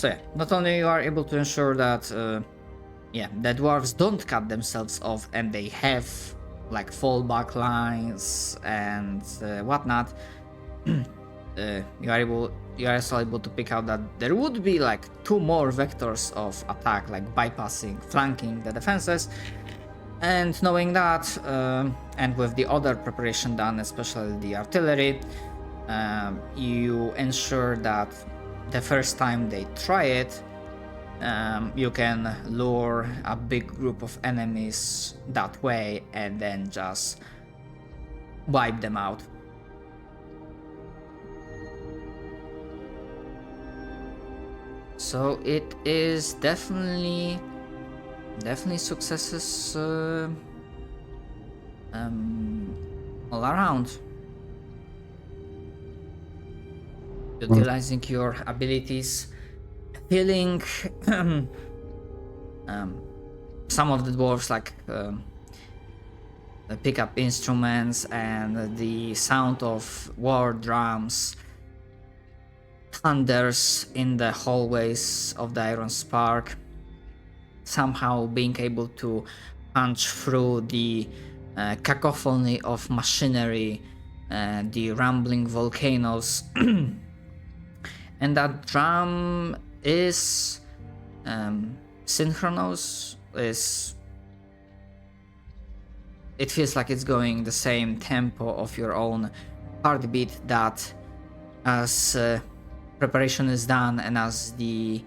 yeah, not only you are able to ensure that the dwarves don't cut themselves off and they have like fallback lines and whatnot, you are also able to pick out that there would be like two more vectors of attack, like bypassing, flanking the defenses. And knowing that, and with the other preparation done, especially the artillery, you ensure that the first time they try it, you can lure a big group of enemies that way and then just wipe them out. So it is definitely successes all around. Utilizing your abilities, healing some of the dwarves like pick up instruments and the sound of war drums thunders in the hallways of the Iron Spark, somehow being able to punch through the cacophony of machinery, the rumbling volcanoes. And that drum is synchronous, it feels like it's going the same tempo of your own heartbeat, that as preparation is done and as the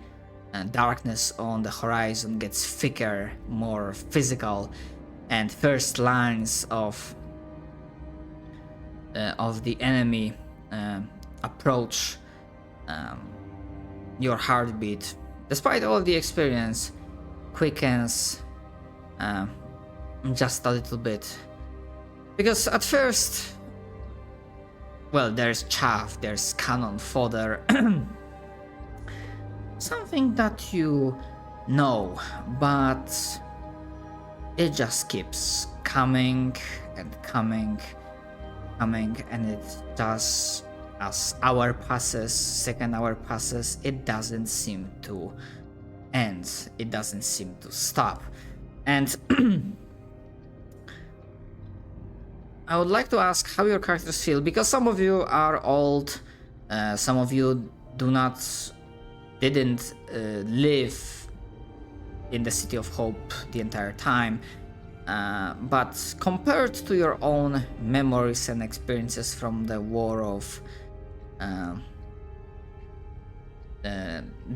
darkness on the horizon gets thicker, more physical, and first lines of the enemy approach, your heartbeat, despite all the experience, quickens just a little bit. Because at first, well, there's chaff, there's cannon fodder, something that you know, but it just keeps coming and coming, and it does. As hour passes, second hour passes, it doesn't seem to end. It doesn't seem to stop. And I would like to ask how your characters feel, because some of you are old, some of you didn't live in the City of Hope the entire time. But compared to your own memories and experiences from the War of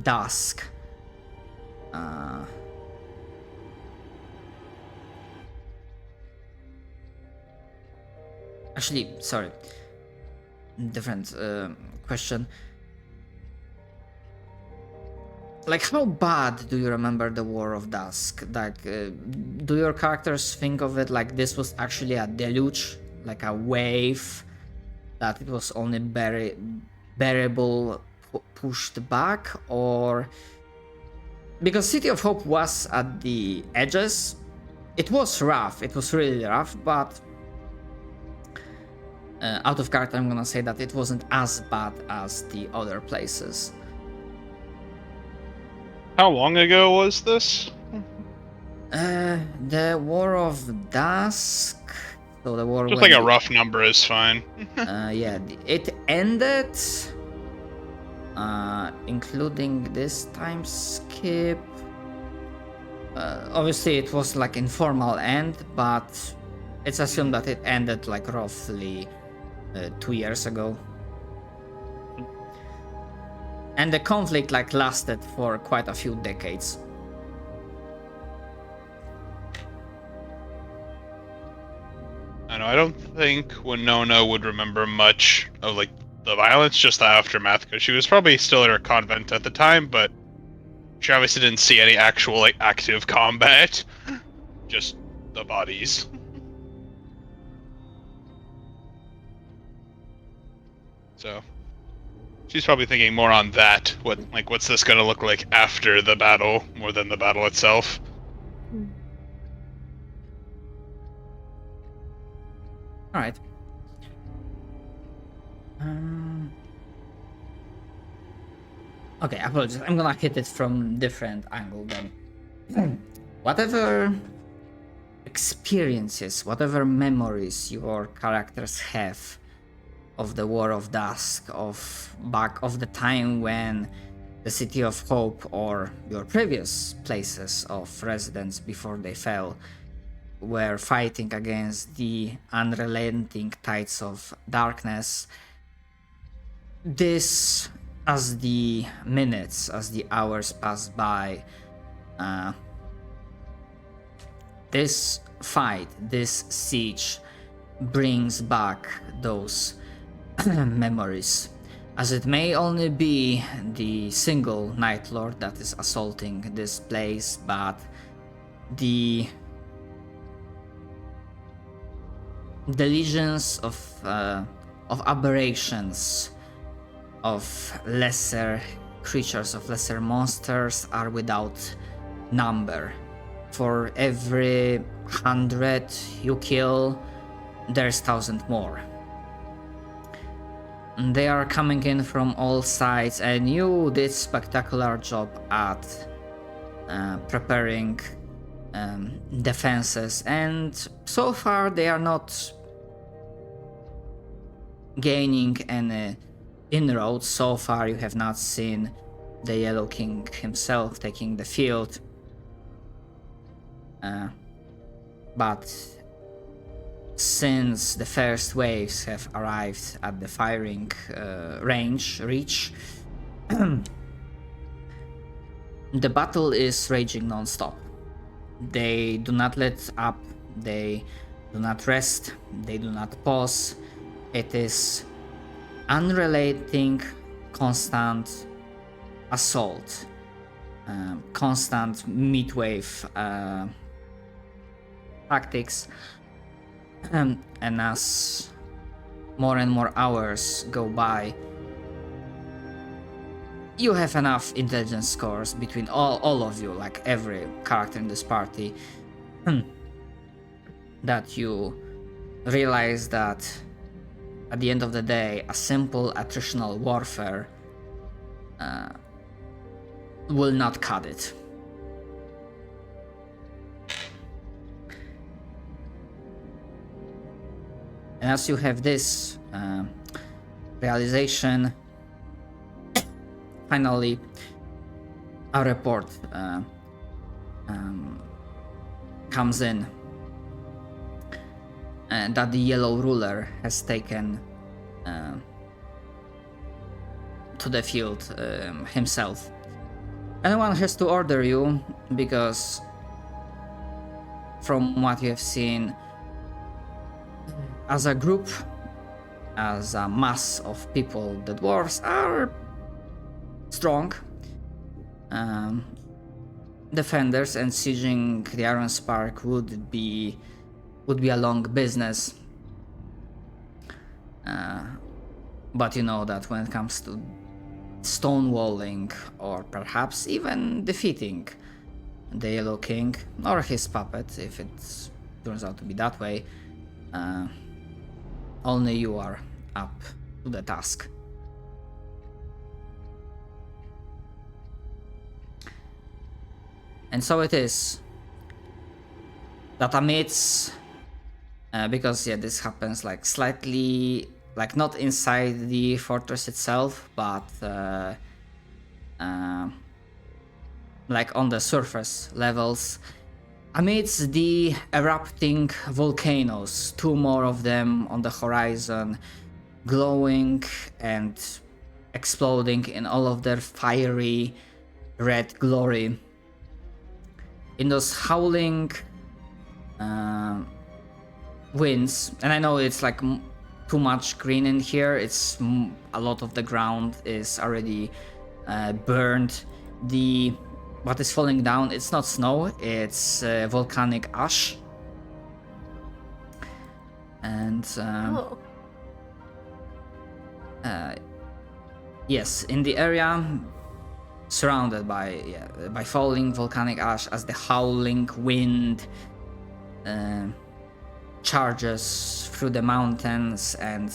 Dusk, actually, sorry, different question. Like, how bad do you remember the War of Dusk? Like, do your characters think of it like this was actually a deluge, like a wave, that it was only bearable, pushed back? Or because City of Hope was at the edges, it was rough, it was really rough, but out of character I'm gonna say that it wasn't as bad as the other places. How long ago was this? The War of Dusk. So the war. Just like a rough number is fine. Yeah, it ended, including this time skip. Obviously, it was like informal end, but it's assumed that it ended like roughly 2 years ago. And the conflict like lasted for quite a few decades. I know, I don't think Winona would remember much of like the violence, just the aftermath, because she was probably still in her convent at the time, but she obviously didn't see any actual like active combat. Just the bodies. So she's probably thinking more on that. What's this gonna look like after the battle, more than the battle itself? All right. Okay, apologies. I'm gonna hit it from different angle then. Whatever experiences, whatever memories your characters have of the War of Dusk, of the time when the City of Hope or your previous places of residence before they fell were fighting against the unrelenting tides of darkness. This, as the minutes, as the hours pass by, this fight, this siege brings back those memories, as it may only be the single Night Lord that is assaulting this place, but the legions of aberrations, of lesser creatures, of lesser monsters are without number. For every 100 you kill, there's 1,000 more. And they are coming in from all sides, and you did spectacular job at preparing defenses, and so far they are not gaining any inroads. So far you have not seen the Yellow King himself taking the field, but since the first waves have arrived at the firing reach, the battle is raging non-stop. They do not let up, they do not rest, they do not pause. It is unrelenting, constant assault, constant midwave tactics, and as more and more hours go by, you have enough intelligence scores between all of you, like every character in this party, that you realize that at the end of the day, a simple attritional warfare will not cut it. And as you have this realization, finally a report comes in that the Yellow Ruler has taken to the field himself. Anyone has to order you, because from what you have seen, as a group, as a mass of people, the dwarves are strong defenders, and sieging the Iron Spark would be a long business. But you know that when it comes to stonewalling, or perhaps even defeating the Yellow King or his puppet, if it turns out to be that way, only you are up to the task. And so it is that amidst, because this happens like slightly, like not inside the fortress itself, but like on the surface levels, amidst the erupting volcanoes, 2 more of them on the horizon, glowing and exploding in all of their fiery red glory. In those howling winds, and I know it's like too much green in here, it's a lot of the ground is already burned. What is falling down, it's not snow, it's volcanic ash. And yes, in the area surrounded by falling volcanic ash, as the howling wind charges through the mountains and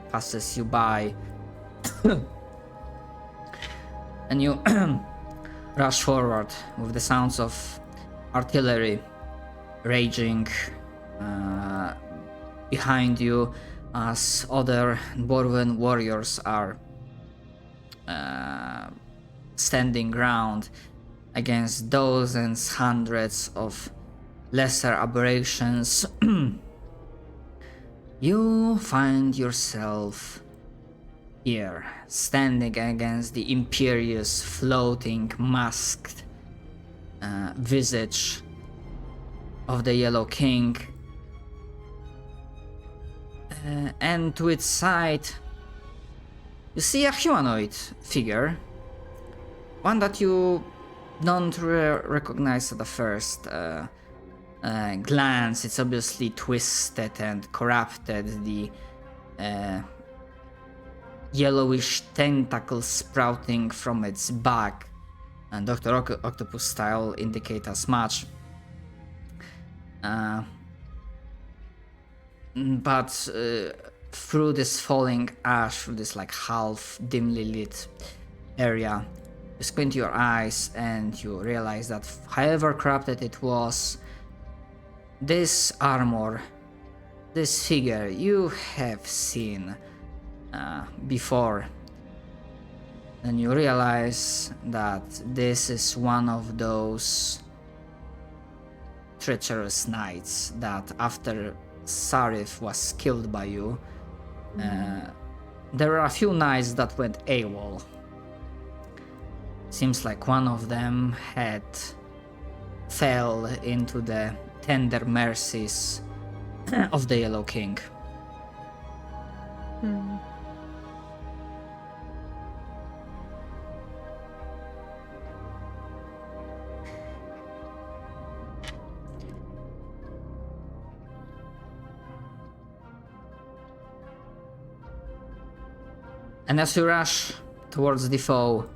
passes you by, and you rush forward with the sounds of artillery raging behind you, as other Dwarven warriors are standing ground against dozens, hundreds of lesser aberrations. You find yourself here, standing against the imperious, floating, masked visage of the Yellow King, and to its side you see a humanoid figure, one that you don't recognize at the first glance. It's obviously twisted and corrupted, the yellowish tentacles sprouting from its back, and Dr. Octopus style indicate as much. But through this falling ash, through this like half dimly lit area, you squint your eyes and you realize that however corrupted it was, this armor, this figure you have seen before. And you realize that this is one of those treacherous knights that after Sarif was killed by you, there were a few knights that went AWOL. Seems like one of them had fell into the tender mercies of the Yellow King. And as you rush towards the foe,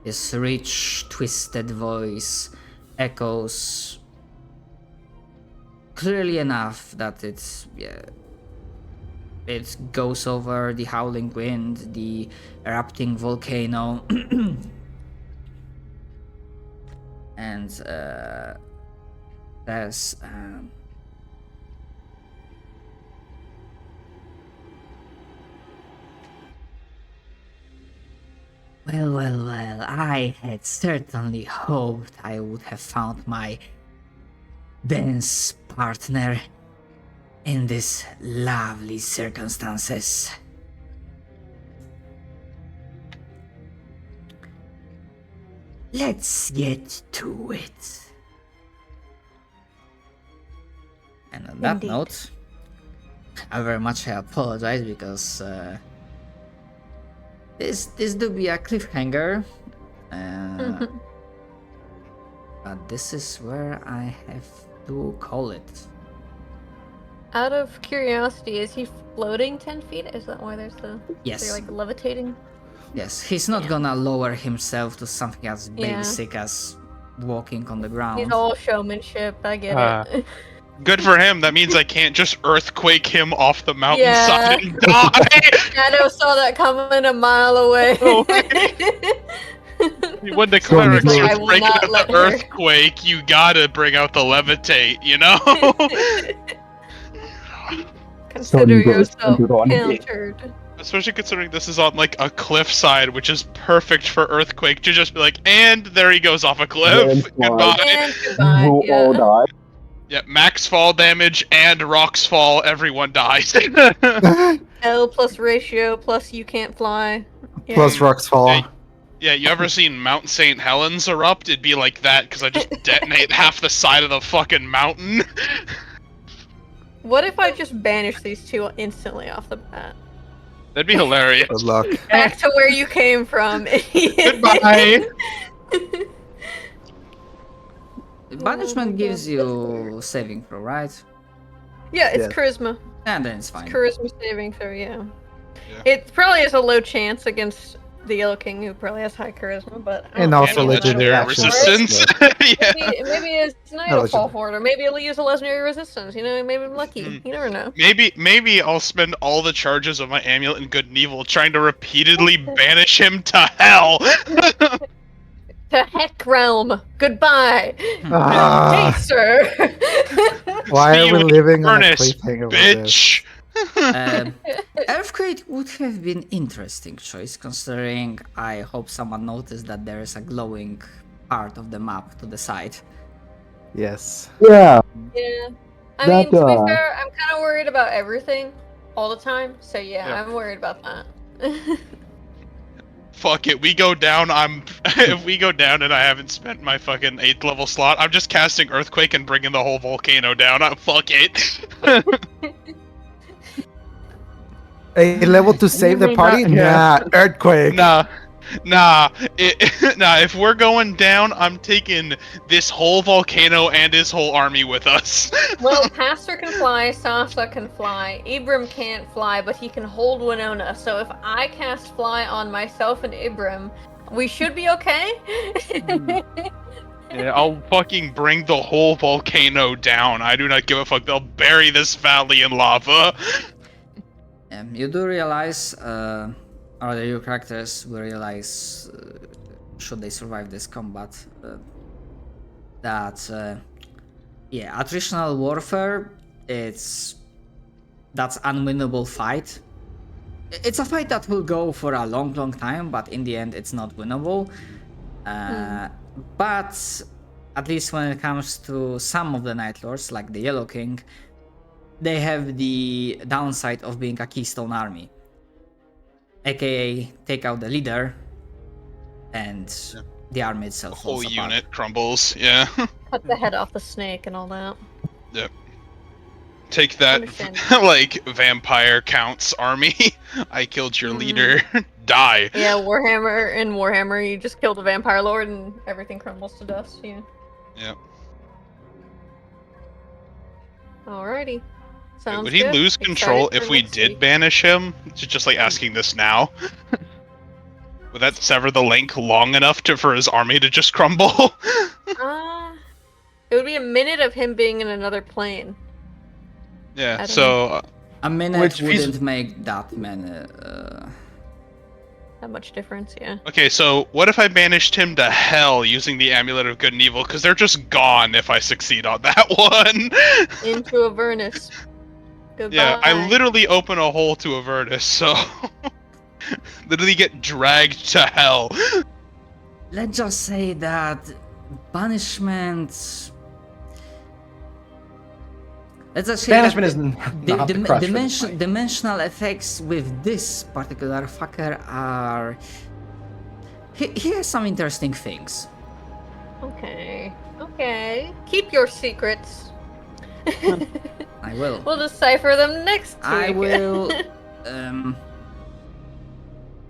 his rich, twisted voice echoes clearly enough that it goes over the howling wind, the erupting volcano, and there's well, I had certainly hoped I would have found my dance partner in these lovely circumstances. Let's get to it. And on that Indeed. note, I very much apologize because this do be a cliffhanger, but this is where I have to call it. Out of curiosity, is he floating 10 feet? Is that why there's the... Yes. They're like levitating? Yes, he's not gonna lower himself to something as Yeah. basic as walking on the ground. He's all showmanship, I get it. Good for him. That means I can't just earthquake him off the mountainside Yeah. and die. Shadow saw that coming a mile away. When the cleric I starts will breaking not out let the her. earthquake, you gotta bring out the levitate, you know? Consider goes yourself under on me. encountered. Especially considering this is on like a cliffside, which is perfect for earthquake. To just be like, and there he goes off a cliff. And fly. Goodbye. And goodbye. You all Yeah. die. Yeah, max fall damage and rocks fall. Everyone dies. L plus ratio plus you can't fly. Yeah. Plus rocks fall. Hey. Yeah, you ever seen Mount St. Helens erupt? It'd be like that because I just detonate half the side of the fucking mountain. What if I just banish these two instantly off the bat? That'd be hilarious. Good luck. Back to where you came from. Goodbye. Banishment gives you saving throw, right? Yeah, it's Yeah. charisma. And then it's fine. Charisma saving throw, yeah. Yeah. It probably has a low chance against the Yellow King, who probably has high charisma, but I And don't also know. legendary actions. resistance. Yeah. Maybe it's not No, gonna fall for it, or maybe it'll use a legendary resistance. You know, maybe I'm lucky. You never know. Maybe I'll spend all the charges of my amulet in good and evil trying to repeatedly banish him to hell. To Heck Realm. Goodbye. Ah, Hey, sir. why See are you we in living on a furnace, cliffhanger with this? bitch. Earthquake would have been interesting choice, considering I hope someone noticed that there is a glowing part of the map to the side. Yes. Yeah. Yeah. I That, mean, to be uh, fair, I'm kind of worried about everything all the time. So yeah, Yeah. I'm worried about that. Fuck it, we go down. If we go down and I haven't spent my fucking 8th level slot, I'm just casting earthquake and bringing the whole volcano down. Fuck it. A level to save the may party? not- yeah. Nah, earthquake. Nah. If we're going down, I'm taking this whole volcano and his whole army with us. Well, Pastor can fly, Sasa can fly, Ibram can't fly, but he can hold Winona. So if I cast fly on myself and Ibram, we should be okay. Yeah, I'll fucking bring the whole volcano down. I do not give a fuck. They'll bury this valley in lava. You do realize, or the new characters will realize, should they survive this combat, that attritional warfare, that's unwinnable fight. It's a fight that will go for a long time, but in the end it's not winnable. But at least when it comes to some of the Night Lords, like the Yellow King, they have the downside of being a keystone army. AKA, take out the leader, and the army itself Whole falls apart. unit crumbles. Yeah. Cut the head off the snake and all that. Yep. Take that, Understandable. like, vampire counts army. I killed your leader. Die. Yeah, Warhammer, you just kill the vampire lord and everything crumbles to dust. Yeah. Yep. Alrighty. Sounds Would he good. lose Excited control for if we next did week. banish him? Just like asking this now. Would that sever the link long enough for his army to just crumble? It would be a minute of him being in another plane. Yeah. I don't So A minute Which he's- wouldn't make that many. That much difference, yeah. okay. So what if I banished him to hell using the amulet of good and evil? Because they're just gone if I succeed on that one. Into Avernus. Goodbye. Yeah, I literally open a hole to Avernus, so literally get dragged to hell. Let's just say that banishment. Let's just say Banishment that is not the crush for this fight. dimensional effects with this particular fucker are. He has some interesting things. Okay. Okay. Keep your secrets. I will. We'll decipher them next week. I will.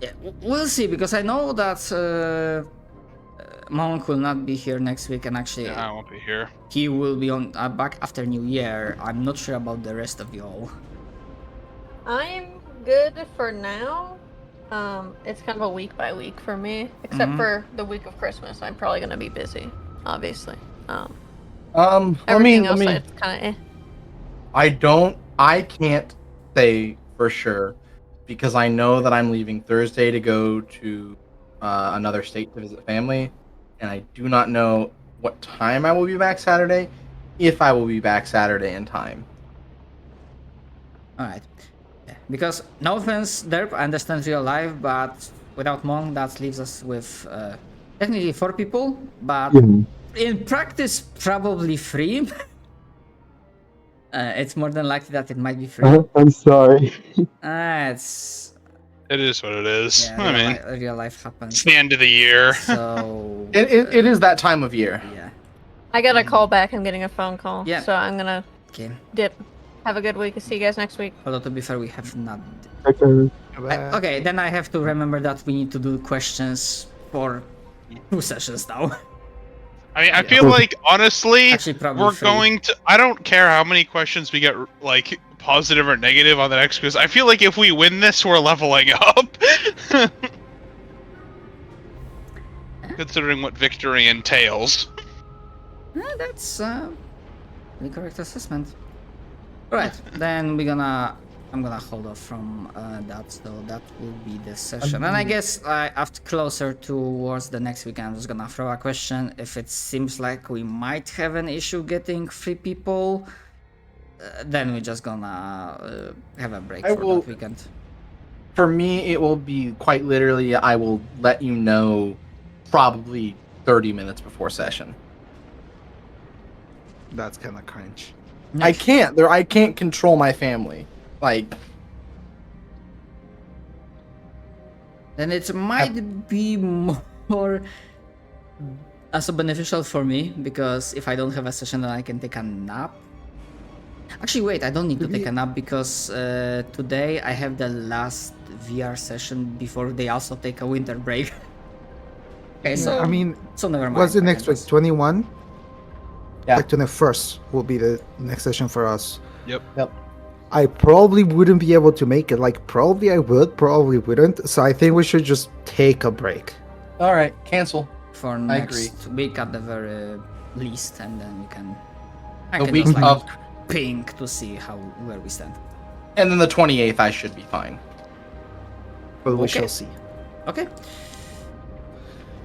Yeah, we'll see because I know that Monk will not be here next week, and actually Yeah, I won't be here. he will be on back after New Year. I'm not sure about the rest of y'all. I'm good for now. It's kind of a week by week for me, except for the week of Christmas. I'm probably gonna be busy, obviously. Everything else, it's kind of I can't say for sure because I know that I'm leaving Thursday to go to another state to visit family, and I do not know what time I will be back Saturday, if I will be back Saturday in time. Alright. Yeah. Because, no offense, Derp, I understand real life, but without Monk, that leaves us with technically 4 people, but in practice, probably 3. It's more than likely that it might be 3. I'm sorry. It is what it is. Yeah, I mean, real life happens. it's the end of the year. So, It is that time of year. yeah. I got a call back. I'm getting a phone call. Yeah. So I'm gonna Okay. dip. Have a good week. See you guys next week. Although, to be fair, we have not. Okay. Okay, then I have to remember that we need to do questions for 2 sessions now. I mean, I feel like honestly, Actually, probably we're 3. going to. I don't care how many questions we get, like positive or negative on the next quiz. I feel like if we win this, we're leveling up. Considering what victory entails. Yeah, that's the correct assessment. Right, then I'm gonna hold off from that, so that will be the session. And I guess after closer towards the next week, I'm just gonna throw a question. If it seems like we might have an issue getting 3 people, then we're just gonna have a break for that weekend. For me, it will be quite literally, I will let you know probably 30 minutes before session. That's kind of cringe. I can't control my family. Like, Then it might be more also beneficial for me, because if I don't have a session, then I can take a nap. Actually, wait, I don't need to take a nap because today I have the last VR session before they also take a winter break. Okay, so I mean, so never mind. what's the I next can week? just- 21? Yeah. Like 21st will be the next session for us. Yep. I probably wouldn't be able to make it. Like, probably I would, probably wouldn't. So I think we should just take a break. all right, cancel. For I next week at the very least, and then we can. I The can week just, like, of, ping to see where we stand. and then the 28th, I should be fine. But we Okay. shall see. Okay.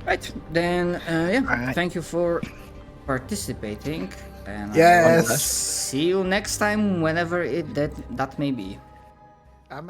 Right, then, yeah, Alright. thank you for participating, and Yes. see you next time, whenever that may be. I'm